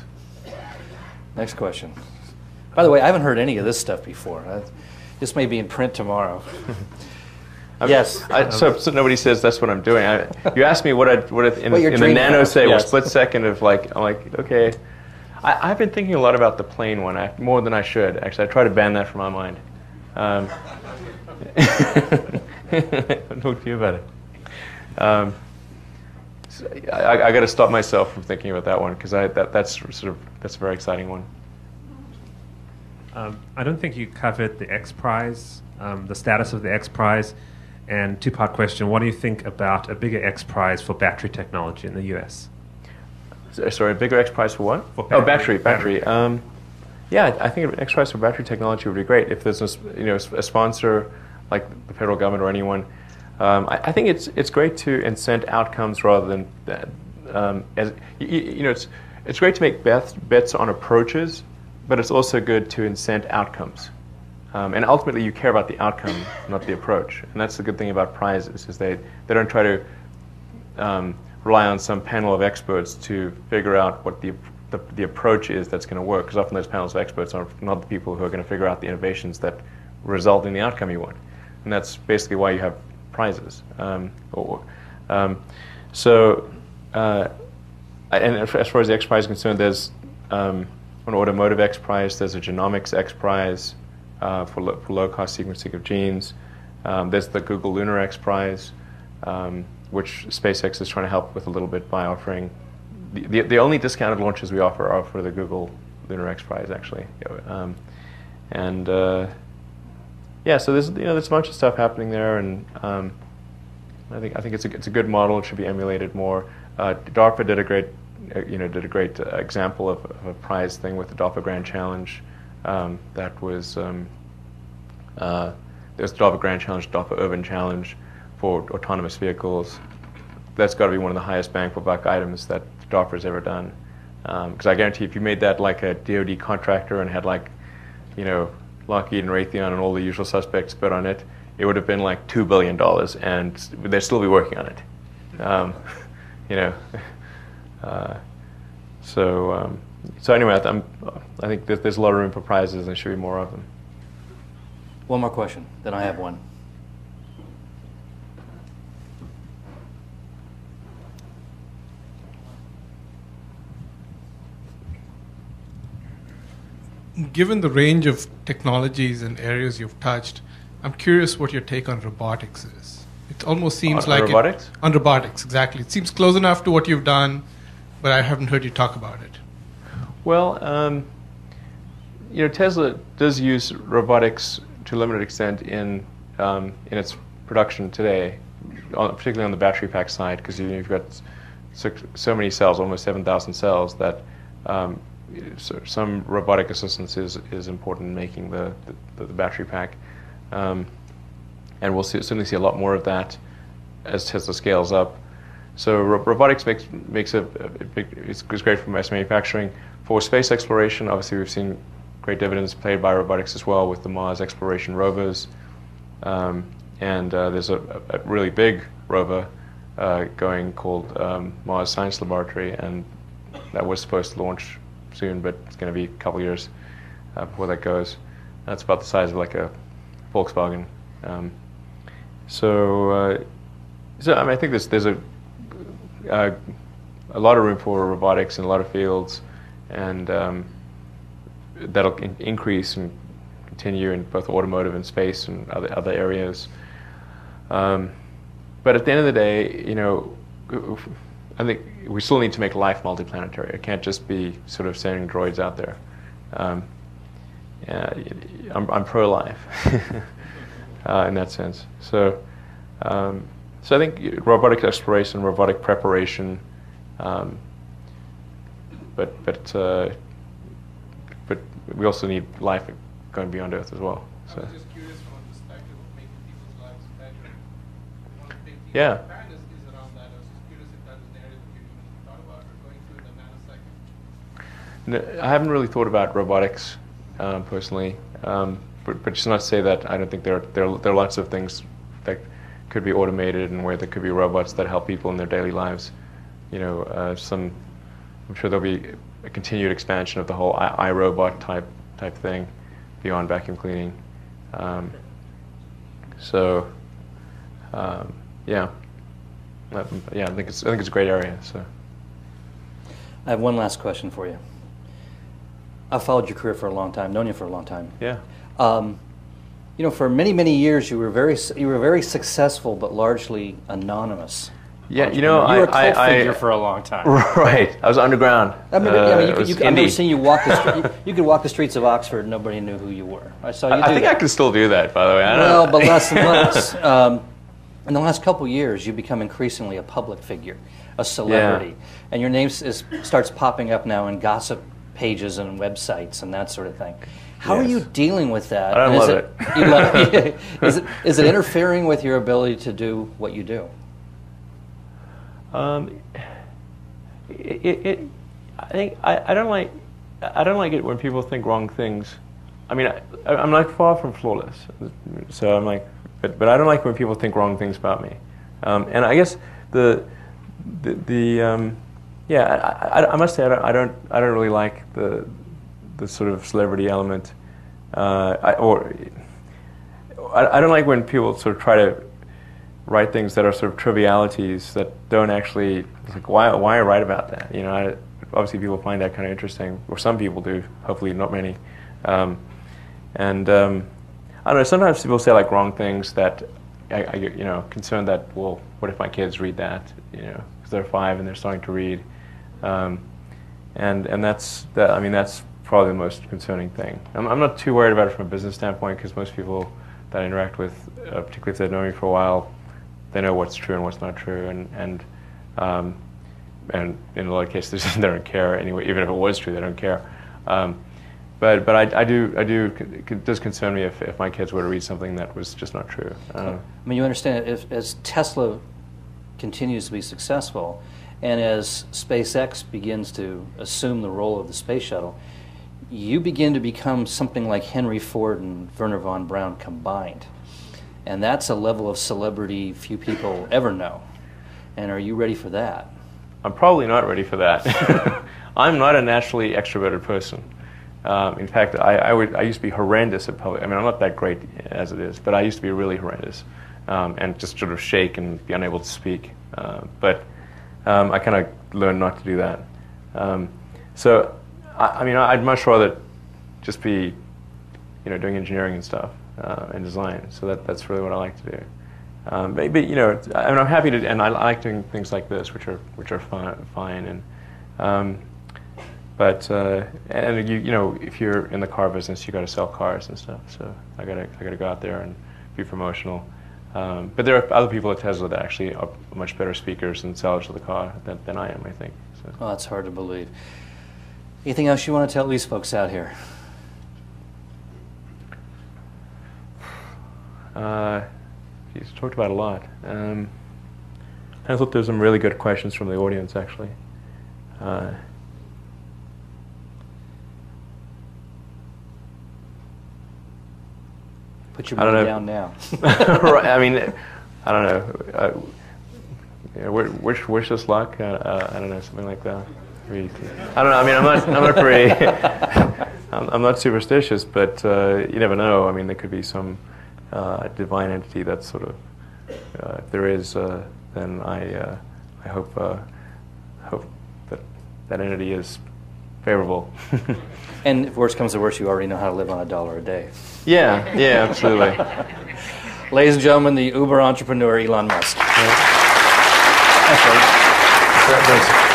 Next question. By the way, I haven't heard any of this stuff before. This may be in print tomorrow. Yes. So nobody says that's what I'm doing. You asked me what in the yes. split second of like, I'm like, okay. I've been thinking a lot about the plane one, more than I should. Actually, I try to ban that from my mind. Talk to you about it. So I got to stop myself from thinking about that one because that's a very exciting one. I don't think you covered the X Prize, the status of the X Prize, and two-part question: what do you think about a bigger X Prize for battery technology in the U.S.? Sorry, a bigger X Prize for what? For battery. Yeah, I think an X Prize for battery technology would be great if there's a sponsor like the federal government or anyone. I think it's great to incent outcomes rather than it's great to make bets on approaches, but it's also good to incent outcomes. And ultimately, you care about the outcome, not the approach. And that's the good thing about prizes is they don't try to rely on some panel of experts to figure out what the approach is that's going to work. Because often those panels of experts are not the people who are going to figure out the innovations that result in the outcome you want. And that's basically why you have prizes. And as far as the X Prize is concerned, there's an automotive X Prize, there's a genomics X Prize for low-cost sequencing of genes. There's the Google Lunar X Prize, which SpaceX is trying to help with a little bit by offering. The only discounted launches we offer are for the Google Lunar X Prize, actually. Yeah, so there's a bunch of stuff happening there, and I think it's a good model. It should be emulated more. DARPA did a great example of a prize thing with the DARPA Grand Challenge. That was there's the DARPA Grand Challenge, DARPA Urban Challenge for autonomous vehicles. That's got to be one of the highest bang for buck items that DARPA has ever done. Because I guarantee if you made that like a DoD contractor and had Lockheed and Raytheon and all the usual suspects bid on it, it would have been like $2 billion, and they'd still be working on it. So anyway, I think there's a lot of room for prizes, and there should be more of them. One more question, then I have one. Given the range of technologies and areas you've touched, I'm curious what your take on robotics is. It almost seems like robotics? On robotics, exactly. It seems close enough to what you've done, but I haven't heard you talk about it. Well, Tesla does use robotics to a limited extent in its production today, particularly on the battery pack side, because you've got so many cells, almost 7,000 cells, that some robotic assistance is important in making the battery pack. And we'll certainly see a lot more of that as Tesla scales up. So robotics it's great for mass manufacturing. For space exploration, obviously we've seen great dividends played by robotics as well with the Mars exploration rovers. And there's a really big rover going called Mars Science Laboratory, and that was supposed to launch soon, but it's going to be a couple years before that goes. That's about the size of like a Volkswagen. So I mean, I think there's a lot of room for robotics in a lot of fields, and that'll increase and continue in both automotive and space and other areas. But at the end of the day, I think we still need to make life multiplanetary. It can't just be sort of sending droids out there. I'm pro-life in that sense. So I think robotic exploration, robotic preparation, but we also need life going beyond Earth as well. So. I was just curious from a perspective of making people's lives better. One of the big things Yeah. in Japan is around that. I was just curious if that was an area that you even thought about or going through in a nanosecond. No, I haven't really thought about robotics personally, but just not to say that I don't think there are lots of things that could be automated and where there could be robots that help people in their daily lives. I'm sure there'll be a continued expansion of the whole iRobot type thing beyond vacuum cleaning. So Yeah, yeah, I think it's a great area. So, I have one last question for you. I've followed your career for a long time, known you for a long time. Yeah. You know, for many, many years, you were very successful, but largely anonymous. Yeah, you know, you were a cult figure for a long time. Right, I was underground. I remember seeing you walk the street. You could walk the streets of Oxford, and nobody knew who you were. I saw you. I think I can still do that, by the way. Well, but less and less. In the last couple of years, you've become increasingly a public figure, a celebrity, and your name starts popping up now in gossip pages and websites and that sort of thing. How are you dealing with that? I love it. You love it. Is it interfering with your ability to do what you do? I think I don't like it when people think wrong things. I mean, I'm like far from flawless, so I'm like, but I don't like when people think wrong things about me. And I guess I must say I don't really like the sort of celebrity element. I don't like when people sort of try to write things that are sort of trivialities that don't actually. It's like, why write about that? You know, obviously people find that kind of interesting, or some people do. Hopefully, not many. I don't know. Sometimes people say like wrong things that I get, you know, concerned that, well, what if my kids read that? You know, because they're 5 and they're starting to read, and that's that. I mean, that's probably the most concerning thing. I'm not too worried about it from a business standpoint, because most people that I interact with, particularly if they've known me for a while, they know what's true and what's not true, and in a lot of cases they don't care anyway. Even if it was true, they don't care. But it does concern me if my kids were to read something that was just not true. I mean, you understand, as Tesla continues to be successful, and as SpaceX begins to assume the role of the space shuttle, you begin to become something like Henry Ford and Wernher von Braun combined. And that's a level of celebrity few people ever know. And are you ready for that? I'm probably not ready for that. I'm not a naturally extroverted person. In fact, I used to be horrendous at public. I mean, I'm not that great as it is, but I used to be really horrendous and just sort of shake and be unable to speak. But I kind of learned not to do that. So, I mean, I'd much rather just be, you know, doing engineering and stuff and design. So that's really what I like to do. But you know, I mean, I'm happy to, and I like doing things like this, which are fine. And and you know, if you're in the car business, you got to sell cars and stuff. So I gotta go out there and be promotional. But there are other people at Tesla that actually are much better speakers and sellers of the car than I am, I think. So. Well, that's hard to believe. Anything else you want to tell these folks out here? He's talked about a lot. I thought there were some really good questions from the audience, actually. Put your money down now. Right, I mean, I don't know. Wish us luck. I don't know, something like that. I don't know. I mean, I'm not very. I'm not superstitious, but you never know. I mean, there could be some divine entity that's sort of. If there is, then I hope that entity is favorable. And if worse comes to worse, you already know how to live on $1 a day. Yeah, absolutely. Ladies and gentlemen, the Uber entrepreneur Elon Musk. Yeah.